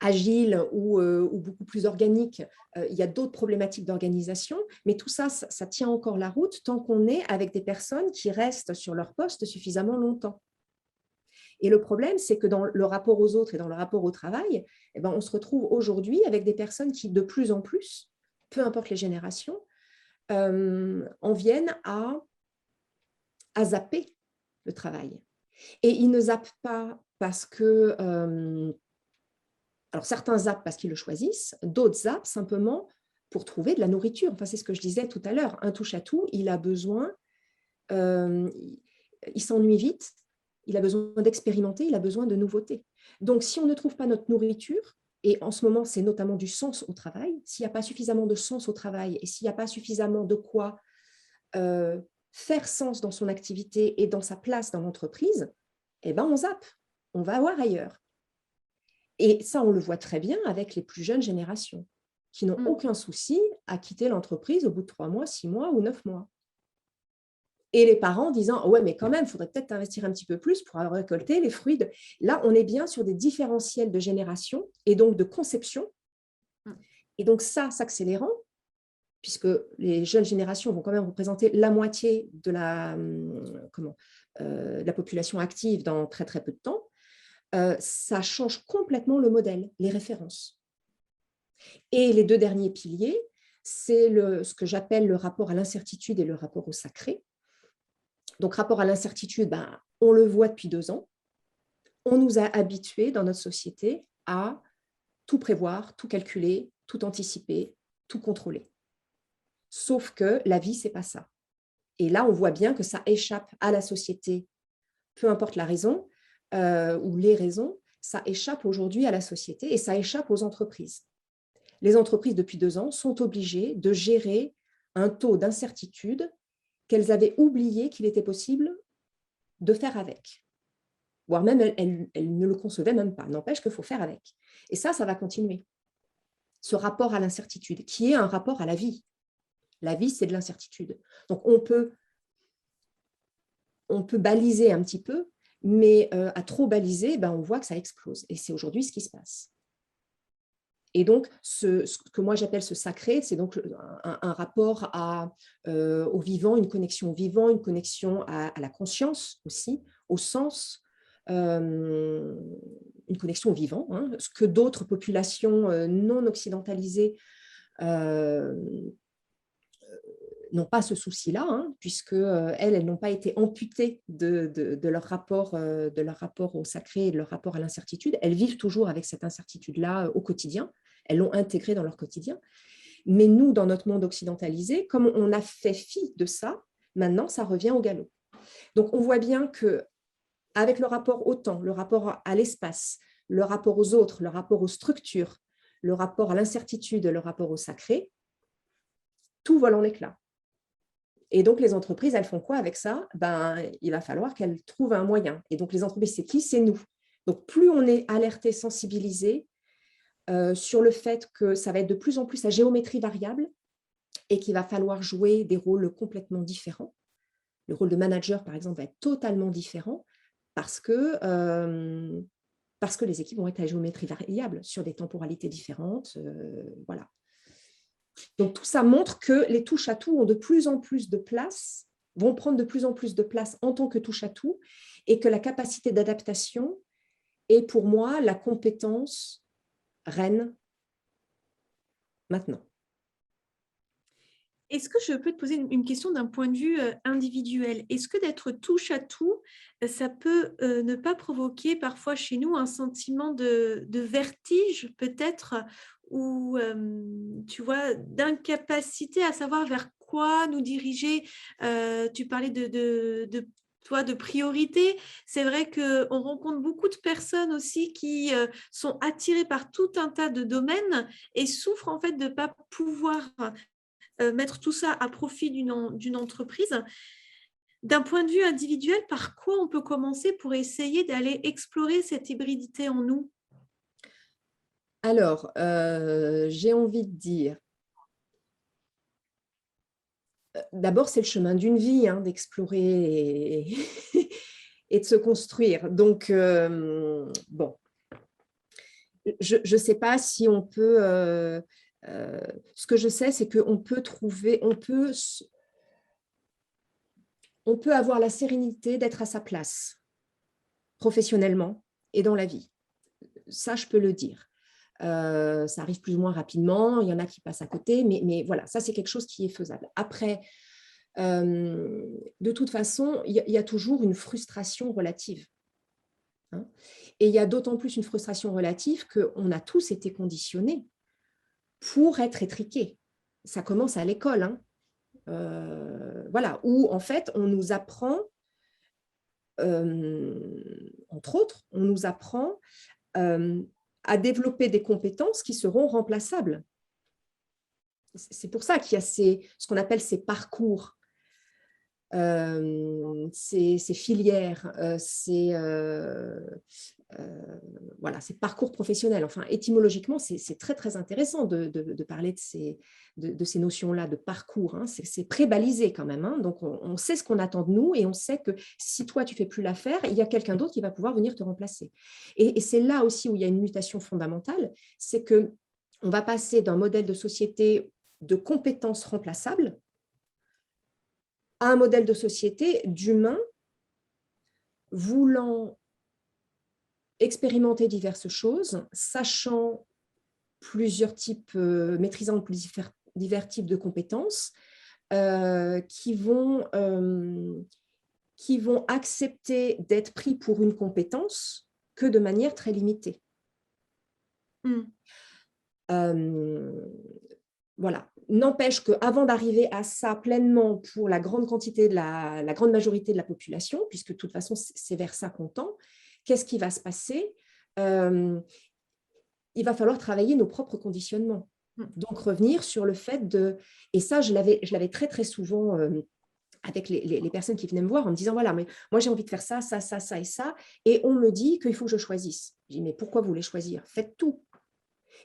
agiles ou beaucoup plus organiques, il y a d'autres problématiques d'organisation, mais tout ça tient encore la route tant qu'on est avec des personnes qui restent sur leur poste suffisamment longtemps. Et le problème, c'est que dans le rapport aux autres et dans le rapport au travail, on se retrouve aujourd'hui avec des personnes qui, de plus en plus, peu importe les générations, en viennent à zapper le travail. Et ils ne zappent pas parce que... alors, certains zappent parce qu'ils le choisissent, d'autres zappent simplement pour trouver de la nourriture. Enfin, c'est ce que je disais tout à l'heure. Un touche-à-tout, il a besoin, il s'ennuie vite, il a besoin d'expérimenter, il a besoin de nouveautés. Donc, si on ne trouve pas notre nourriture, et en ce moment, c'est notamment du sens au travail, s'il n'y a pas suffisamment de sens au travail et s'il n'y a pas suffisamment de quoi faire sens dans son activité et dans sa place dans l'entreprise, eh ben, on zappe, on va voir ailleurs. Et ça, on le voit très bien avec les plus jeunes générations, qui n'ont aucun souci à quitter l'entreprise au bout de 3 mois, 6 mois ou 9 mois. Et les parents disant « Ouais, mais quand même, il faudrait peut-être investir un petit peu plus pour récolter les fruits. » Là, on est bien sur des différentiels de génération et donc de conception. Et donc ça, s'accélérant, puisque les jeunes générations vont quand même représenter la moitié de la population active dans très, très peu de temps, ça change complètement le modèle, les références. Et les 2 derniers piliers, c'est ce que j'appelle le rapport à l'incertitude et le rapport au sacré. Donc, rapport à l'incertitude, on le voit depuis 2 ans. On nous a habitués dans notre société à tout prévoir, tout calculer, tout anticiper, tout contrôler. Sauf que la vie, ce n'est pas ça. Et là, on voit bien que ça échappe à la société, peu importe la raison ou les raisons, ça échappe aujourd'hui à la société et ça échappe aux entreprises. Les entreprises, depuis 2 ans, sont obligées de gérer un taux d'incertitude qu'elles avaient oublié qu'il était possible de faire avec. Voire même, elles ne le concevaient même pas. N'empêche qu'il faut faire avec. Et ça va continuer. Ce rapport à l'incertitude, qui est un rapport à la vie. La vie, c'est de l'incertitude. Donc, on peut baliser un petit peu, mais à trop baliser, on voit que ça explose. Et c'est aujourd'hui ce qui se passe. Et donc, ce que moi j'appelle ce sacré, c'est donc un rapport au vivant, une connexion au vivant, une connexion à la conscience aussi, au sens, une connexion au vivant, ce que d'autres populations non occidentalisées n'ont pas ce souci-là, puisqu'elles n'ont pas été amputées de leur rapport au sacré et de leur rapport à l'incertitude. Elles vivent toujours avec cette incertitude-là au quotidien. Elles l'ont intégrée dans leur quotidien. Mais nous, dans notre monde occidentalisé, comme on a fait fi de ça, maintenant, ça revient au galop. Donc, on voit bien qu'avec le rapport au temps, le rapport à l'espace, le rapport aux autres, le rapport aux structures, le rapport à l'incertitude, le rapport au sacré, tout vole en éclats. Et donc, les entreprises, elles font quoi avec ça ? Il va falloir qu'elles trouvent un moyen. Et donc, les entreprises, c'est qui ? C'est nous. Donc, plus on est alerté, sensibilisé sur le fait que ça va être de plus en plus à géométrie variable et qu'il va falloir jouer des rôles complètement différents. Le rôle de manager, par exemple, va être totalement différent parce que les équipes vont être à géométrie variable sur des temporalités différentes. Voilà. Donc, tout ça montre que les touche-à-tout ont de plus en plus de place, vont prendre de plus en plus de place en tant que touche-à-tout, et que la capacité d'adaptation est pour moi la compétence reine maintenant. Est-ce que je peux te poser une question d'un point de vue individuel ? Est-ce que d'être touche-à-tout, ça peut ne pas provoquer parfois chez nous un sentiment de vertige peut-être, ou tu vois, d'incapacité à savoir vers quoi nous diriger ? Tu parlais de priorité. C'est vrai qu'on rencontre beaucoup de personnes aussi qui sont attirées par tout un tas de domaines et souffrent en fait de ne pas pouvoir mettre tout ça à profit d'une entreprise. D'un point de vue individuel, par quoi on peut commencer pour essayer d'aller explorer cette hybridité en nous ? Alors, j'ai envie de dire, d'abord, c'est le chemin d'une vie, d'explorer et de se construire. Donc, bon, je ne sais pas si on peut... ce que je sais, c'est qu'on peut trouver, on peut avoir la sérénité d'être à sa place, professionnellement et dans la vie. Ça, je peux le dire. Ça arrive plus ou moins rapidement, il y en a qui passent à côté, mais voilà, ça, c'est quelque chose qui est faisable. Après, de toute façon, il y a toujours une frustration relative. Et il y a d'autant plus une frustration relative qu'on a tous été conditionnés pour être étriqués. Ça commence à l'école, voilà, où en fait, on nous apprend entre autres, on nous apprend à développer des compétences qui seront remplaçables. C'est pour ça qu'il y a ce qu'on appelle ces parcours, ces filières, voilà, ces parcours professionnels. Enfin, étymologiquement, c'est très, très intéressant de parler de ces notions-là de parcours. Hein. C'est pré-balisé quand même. Hein. Donc, on sait ce qu'on attend de nous et on sait que si toi, tu ne fais plus l'affaire, il y a quelqu'un d'autre qui va pouvoir venir te remplacer. Et c'est là aussi où il y a une mutation fondamentale, c'est qu'on va passer d'un modèle de société de compétences remplaçables à un modèle de société d'humains voulant expérimenter diverses choses, sachant plusieurs types, maîtrisant divers types de compétences, qui vont accepter d'être pris pour une compétence que de manière très limitée. Voilà. N'empêche qu'avant d'arriver à ça pleinement pour la grande quantité, la grande majorité de la population, puisque de toute façon, c'est vers ça qu'on tend, qu'est-ce qui va se passer? Il va falloir travailler nos propres conditionnements. Donc, revenir sur le fait de… Et ça, je l'avais très, très souvent avec les personnes qui venaient me voir en me disant, voilà, mais moi, j'ai envie de faire ça, ça, ça, ça et ça. Et on me dit qu'il faut que je choisisse. Je dis, mais pourquoi vous voulez choisir? Faites tout.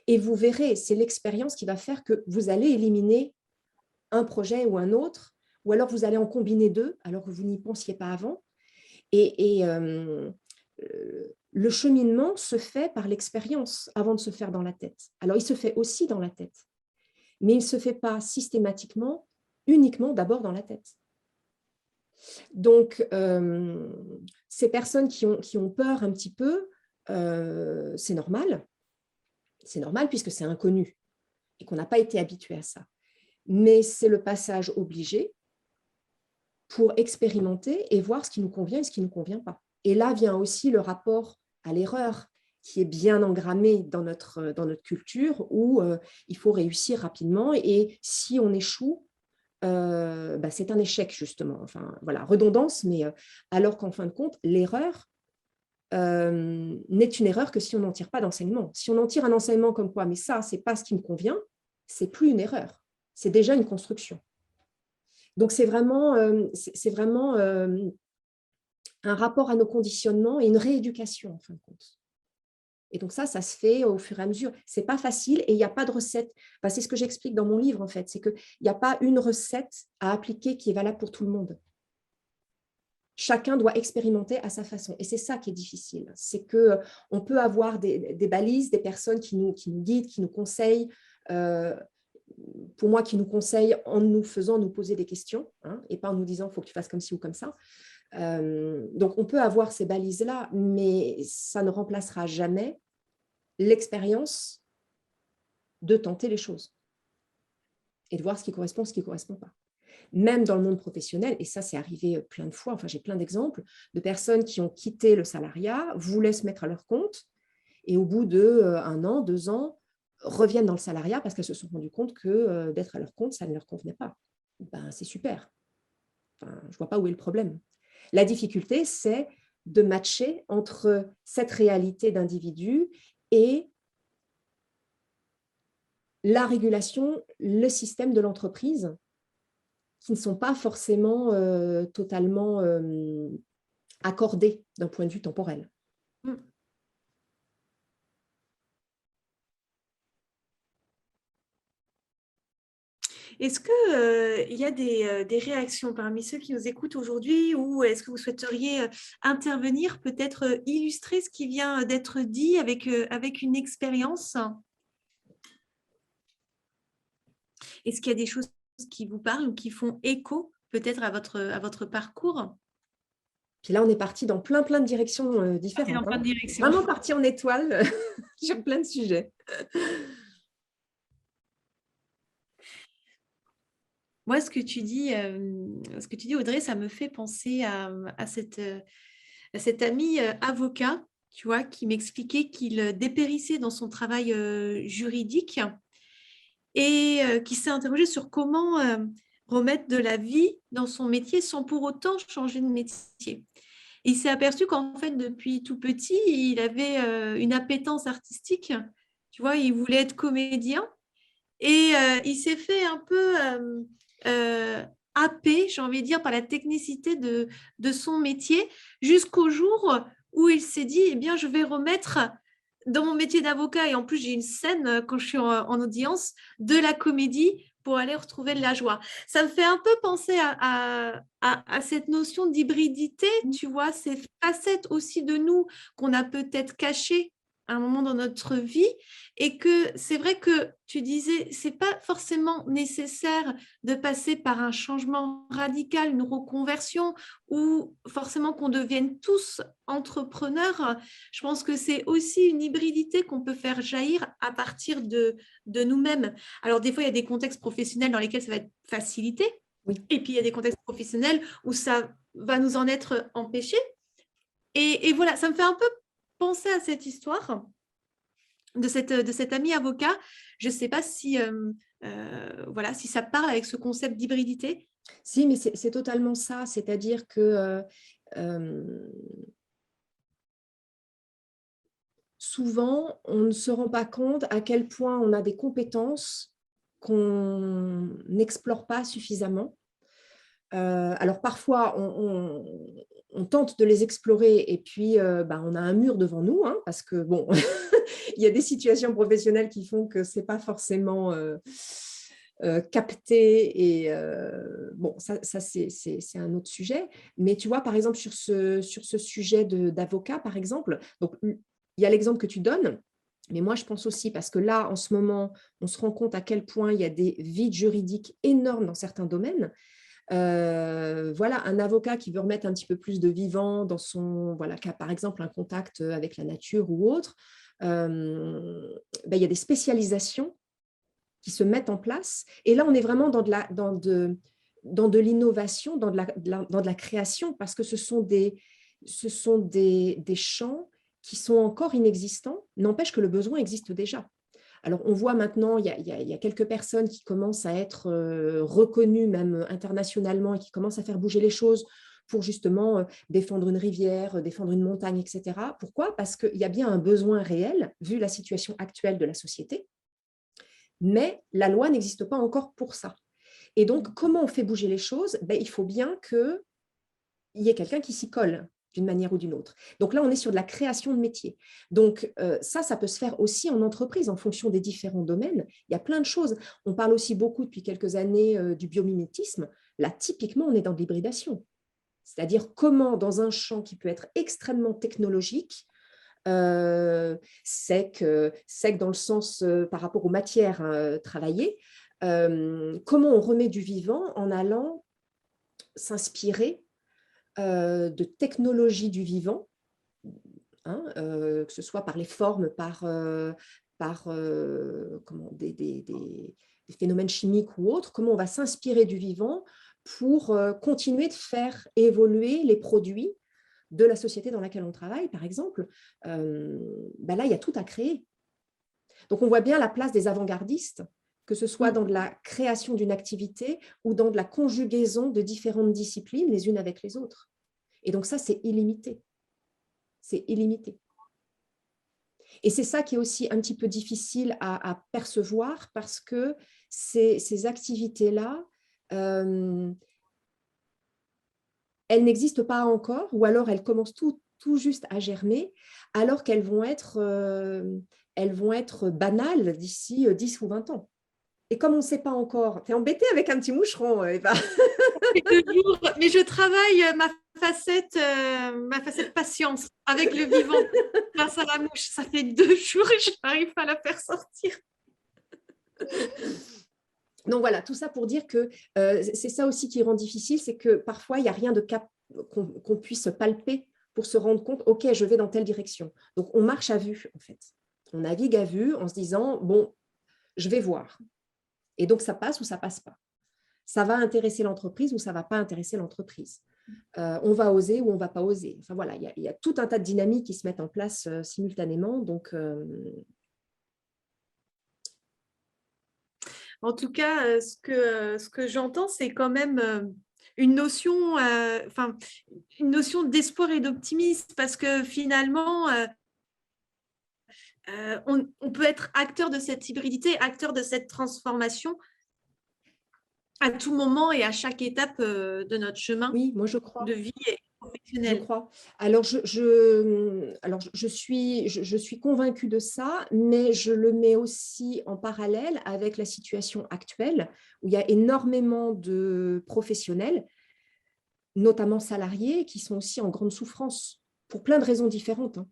Et vous verrez, c'est l'expérience qui va faire que vous allez éliminer un projet ou un autre, ou alors vous allez en combiner deux, alors que vous n'y pensiez pas avant. Et le cheminement se fait par l'expérience avant de se faire dans la tête. Alors, il se fait aussi dans la tête, mais il ne se fait pas systématiquement, uniquement d'abord dans la tête. Donc, ces personnes qui ont peur un petit peu, c'est normal. C'est normal puisque c'est inconnu et qu'on n'a pas été habitué à ça. Mais c'est le passage obligé pour expérimenter et voir ce qui nous convient et ce qui ne nous convient pas. Et là vient aussi le rapport à l'erreur qui est bien engrammé dans notre culture où il faut réussir rapidement et si on échoue, c'est un échec justement. Enfin, voilà, redondance, mais alors qu'en fin de compte, l'erreur n'est une erreur que si on n'en tire pas d'enseignement. Si on en tire un enseignement comme quoi, mais ça, c'est pas ce qui me convient, c'est plus une erreur, c'est déjà une construction. Donc, c'est vraiment un rapport à nos conditionnements et une rééducation, en fin de compte. Et donc ça se fait au fur et à mesure. C'est pas facile et il n'y a pas de recette. Enfin, c'est ce que j'explique dans mon livre, en fait. C'est qu'il n'y a pas une recette à appliquer qui est valable pour tout le monde. Chacun doit expérimenter à sa façon. Et c'est ça qui est difficile. C'est qu'on peut avoir des balises, des personnes qui nous guident, qui nous conseillent, pour moi, qui nous conseillent en nous faisant nous poser des questions, hein, et pas en nous disant « il faut que tu fasses comme ci ou comme ça ». Donc, on peut avoir ces balises-là, mais ça ne remplacera jamais l'expérience de tenter les choses et de voir ce qui correspond, ce qui ne correspond pas. Même dans le monde professionnel, et ça, c'est arrivé plein de fois, enfin, j'ai plein d'exemples de personnes qui ont quitté le salariat, voulaient se mettre à leur compte, et au bout d'1 an, 2 ans, reviennent dans le salariat parce qu'elles se sont rendues compte que d'être à leur compte, ça ne leur convenait pas. Ben, c'est super. Enfin, je ne vois pas où est le problème. La difficulté, c'est de matcher entre cette réalité d'individu et la régulation, le système de l'entreprise, qui ne sont pas forcément totalement accordés d'un point de vue temporel. Est-ce qu'il y a des réactions parmi ceux qui nous écoutent aujourd'hui ou est-ce que vous souhaiteriez intervenir, peut-être illustrer ce qui vient d'être dit avec une expérience? Est-ce qu'il y a des choses qui vous parlent ou qui font écho peut-être à votre parcours? Puis là, on est parti dans plein de directions différentes. Dans plein de directions. Vraiment parti en étoile sur plein de sujets. Moi, ce que tu dis, Audrey, ça me fait penser à cet ami avocat, tu vois, qui m'expliquait qu'il dépérissait dans son travail juridique et qui s'est interrogé sur comment remettre de la vie dans son métier sans pour autant changer de métier. Il s'est aperçu qu'en fait, depuis tout petit, il avait une appétence artistique. Tu vois, il voulait être comédien. Et il s'est fait un peu happé, j'ai envie de dire, par la technicité de son métier, jusqu'au jour où il s'est dit, eh bien, je vais remettre dans mon métier d'avocat, et en plus j'ai une scène quand je suis en audience, de la comédie pour aller retrouver de la joie. Ça me fait un peu penser à cette notion d'hybridité, tu vois, ces facettes aussi de nous qu'on a peut-être cachées à un moment dans notre vie, et que c'est vrai que tu disais, c'est pas forcément nécessaire de passer par un changement radical, une reconversion, ou forcément qu'on devienne tous entrepreneurs. Je pense que c'est aussi une hybridité qu'on peut faire jaillir à partir de nous-mêmes. Alors des fois, il y a des contextes professionnels dans lesquels ça va être facilité, Oui. et puis il y a des contextes professionnels où ça va nous en être empêché. Et voilà, ça me fait un peu penser à cette histoire de cet ami avocat. Je ne sais pas si, voilà, si ça parle avec ce concept d'hybridité. Si, mais c'est totalement ça. C'est-à-dire que souvent, on ne se rend pas compte à quel point on a des compétences qu'on n'explore pas suffisamment. Alors parfois, on tente de les explorer et puis on a un mur devant nous, hein, parce que bon, il y a des situations professionnelles qui font que ce n'est pas forcément capté. Et bon, ça c'est un autre sujet. Mais tu vois, par exemple, sur ce sujet d'avocat, par exemple, donc, il y a l'exemple que tu donnes. Mais moi, je pense aussi, parce que là, en ce moment, on se rend compte à quel point il y a des vides juridiques énormes dans certains domaines. Voilà, un avocat qui veut remettre un petit peu plus de vivant dans son, voilà, qui a par exemple un contact avec la nature ou autre, il y a des spécialisations qui se mettent en place. Et là, on est vraiment dans de l'innovation, dans de la création, parce que ce sont des champs qui sont encore inexistants, n'empêche que le besoin existe déjà. Alors, on voit maintenant, il y a quelques personnes qui commencent à être reconnues, même internationalement, et qui commencent à faire bouger les choses pour justement défendre une rivière, défendre une montagne, etc. Pourquoi ? Parce qu'il y a bien un besoin réel, vu la situation actuelle de la société, mais la loi n'existe pas encore pour ça. Et donc, comment on fait bouger les choses ? Il faut bien qu'il y ait quelqu'un qui s'y colle d'une manière ou d'une autre. Donc là, on est sur de la création de métiers. Donc ça peut se faire aussi en entreprise en fonction des différents domaines. Il y a plein de choses. On parle aussi beaucoup depuis quelques années du biomimétisme. Là, typiquement, on est dans de l'hybridation. C'est-à-dire comment, dans un champ qui peut être extrêmement technologique, sec dans le sens par rapport aux matières travaillées, comment on remet du vivant en allant s'inspirer de technologies du vivant, hein, que ce soit par les formes, par des phénomènes chimiques ou autres, comment on va s'inspirer du vivant pour continuer de faire évoluer les produits de la société dans laquelle on travaille, par exemple. Là, il y a tout à créer. Donc, on voit bien la place des avant-gardistes, que ce soit dans de la création d'une activité ou dans de la conjugaison de différentes disciplines les unes avec les autres. Et donc ça, c'est illimité. C'est illimité. Et c'est ça qui est aussi un petit peu difficile à percevoir parce que ces activités-là, elles n'existent pas encore ou alors elles commencent tout juste à germer alors qu'elles vont être banales d'ici 10 ou 20 ans. Et comme on ne sait pas encore, tu es embêtée avec un petit moucheron, Eva. Mais je travaille ma facette patience avec le vivant grâce à la mouche. Ça fait 2 jours et je n'arrive pas à la faire sortir. Donc voilà, tout ça pour dire que c'est ça aussi qui rend difficile, c'est que parfois, il n'y a rien de cap qu'on puisse palper pour se rendre compte, OK, je vais dans telle direction. Donc, on marche à vue, en fait. On navigue à vue en se disant, bon, je vais voir. Et donc, ça passe ou ça passe pas. Ça va intéresser l'entreprise ou ça ne va pas intéresser l'entreprise. On va oser ou on ne va pas oser. Enfin, voilà, il y a tout un tas de dynamiques qui se mettent en place simultanément. Donc, en tout cas, ce que j'entends, c'est quand même une notion, une notion d'espoir et d'optimisme, parce que finalement, on peut être acteur de cette hybridité, acteur de cette transformation à tout moment et à chaque étape de notre chemin Oui, moi je crois. de vie et Je professionnel. crois. Alors, je suis convaincue de ça, mais je le mets aussi en parallèle avec la situation actuelle où il y a énormément de professionnels, notamment salariés, qui sont aussi en grande souffrance pour plein de raisons différentes, hein.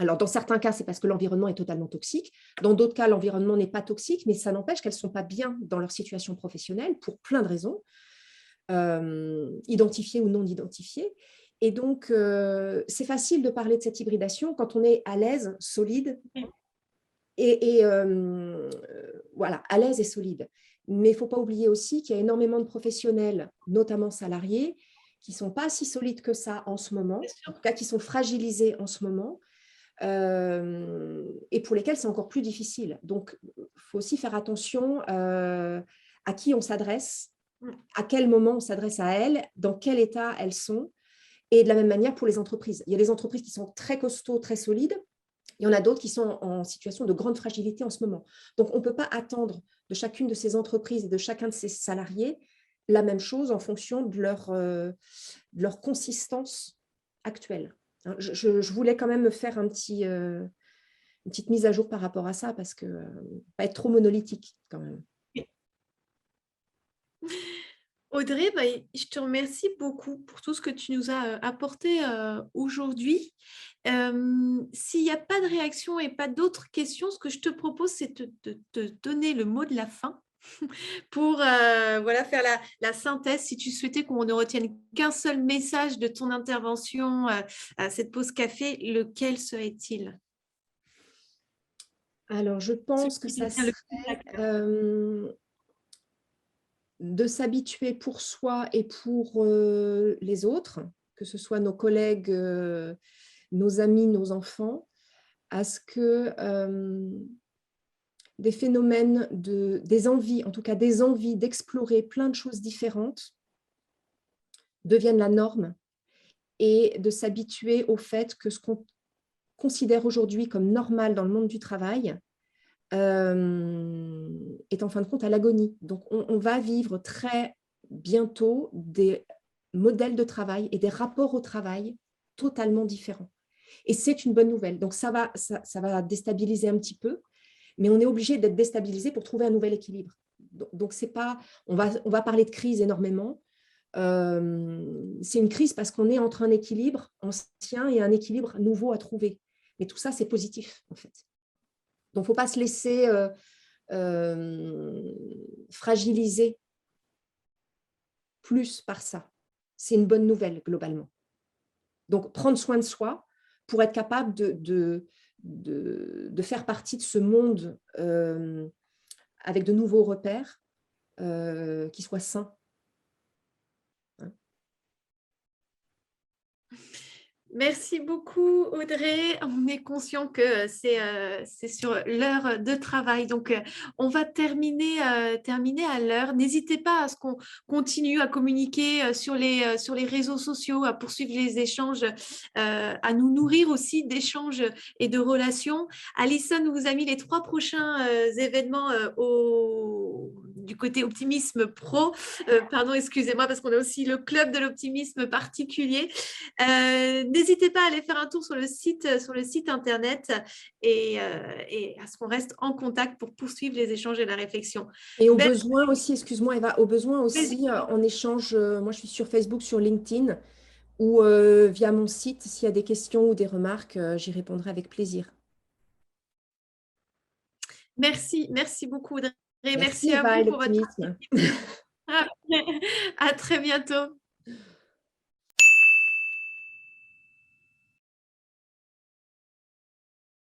Alors, dans certains cas, c'est parce que l'environnement est totalement toxique. Dans d'autres cas, l'environnement n'est pas toxique, mais ça n'empêche qu'elles ne sont pas bien dans leur situation professionnelle pour plein de raisons, identifiées ou non identifiées. Et donc, c'est facile de parler de cette hybridation quand on est à l'aise, solide, et voilà, à l'aise et solide. Mais il ne faut pas oublier aussi qu'il y a énormément de professionnels, notamment salariés, qui ne sont pas si solides que ça en ce moment, en tout cas qui sont fragilisés en ce moment, et pour lesquels c'est encore plus difficile. Donc, il faut aussi faire attention à qui on s'adresse, à quel moment on s'adresse à elles, dans quel état elles sont. Et de la même manière pour les entreprises. Il y a des entreprises qui sont très costauds, très solides. Il y en a d'autres qui sont en situation de grande fragilité en ce moment. Donc, on ne peut pas attendre de chacune de ces entreprises et de chacun de ces salariés la même chose en fonction de leur consistance actuelle. Je voulais quand même me faire une petite mise à jour par rapport à ça, parce que pas être trop monolithique quand même. Audrey, je te remercie beaucoup pour tout ce que tu nous as apporté aujourd'hui. S'il n'y a pas de réaction et pas d'autres questions, ce que je te propose, c'est de te donner le mot de la fin pour voilà, faire la synthèse. Si tu souhaitais qu'on ne retienne qu'un seul message de ton intervention à cette pause café, lequel serait-il? Alors, je pense que ça serait de s'habituer pour soi et pour les autres, que ce soit nos collègues, nos amis, nos enfants, à ce que des phénomènes, des envies, en tout cas des envies d'explorer plein de choses différentes deviennent la norme, et de s'habituer au fait que ce qu'on considère aujourd'hui comme normal dans le monde du travail est en fin de compte à l'agonie. Donc, on va vivre très bientôt des modèles de travail et des rapports au travail totalement différents. Et c'est une bonne nouvelle. Donc, ça va déstabiliser un petit peu, mais on est obligé d'être déstabilisé pour trouver un nouvel équilibre. Donc, c'est pas, on va parler de crise énormément. C'est une crise parce qu'on est entre un équilibre ancien et un équilibre nouveau à trouver. Mais tout ça, c'est positif, en fait. Donc, il ne faut pas se laisser fragiliser plus par ça. C'est une bonne nouvelle, globalement. Donc, prendre soin de soi pour être capable de faire partie de ce monde avec de nouveaux repères qui soient sains. Merci beaucoup, Audrey. On est conscient que c'est sur l'heure de travail. Donc, on va terminer à l'heure. N'hésitez pas à ce qu'on continue à communiquer sur les réseaux sociaux, à poursuivre les échanges, à nous nourrir aussi d'échanges et de relations. Alison vous a mis les 3 prochains événements du côté optimisme pro. Pardon, excusez-moi, parce qu'on a aussi le club de l'optimisme particulier. N'hésitez pas à aller faire un tour sur le site internet et à ce qu'on reste en contact pour poursuivre les échanges et la réflexion. Et au besoin aussi, excuse-moi Eva, au besoin aussi, en échange, moi je suis sur Facebook, sur LinkedIn, ou via mon site, s'il y a des questions ou des remarques, j'y répondrai avec plaisir. Merci beaucoup Audrey. Merci à Eva, vous et pour votre l'optimisme. À très bientôt.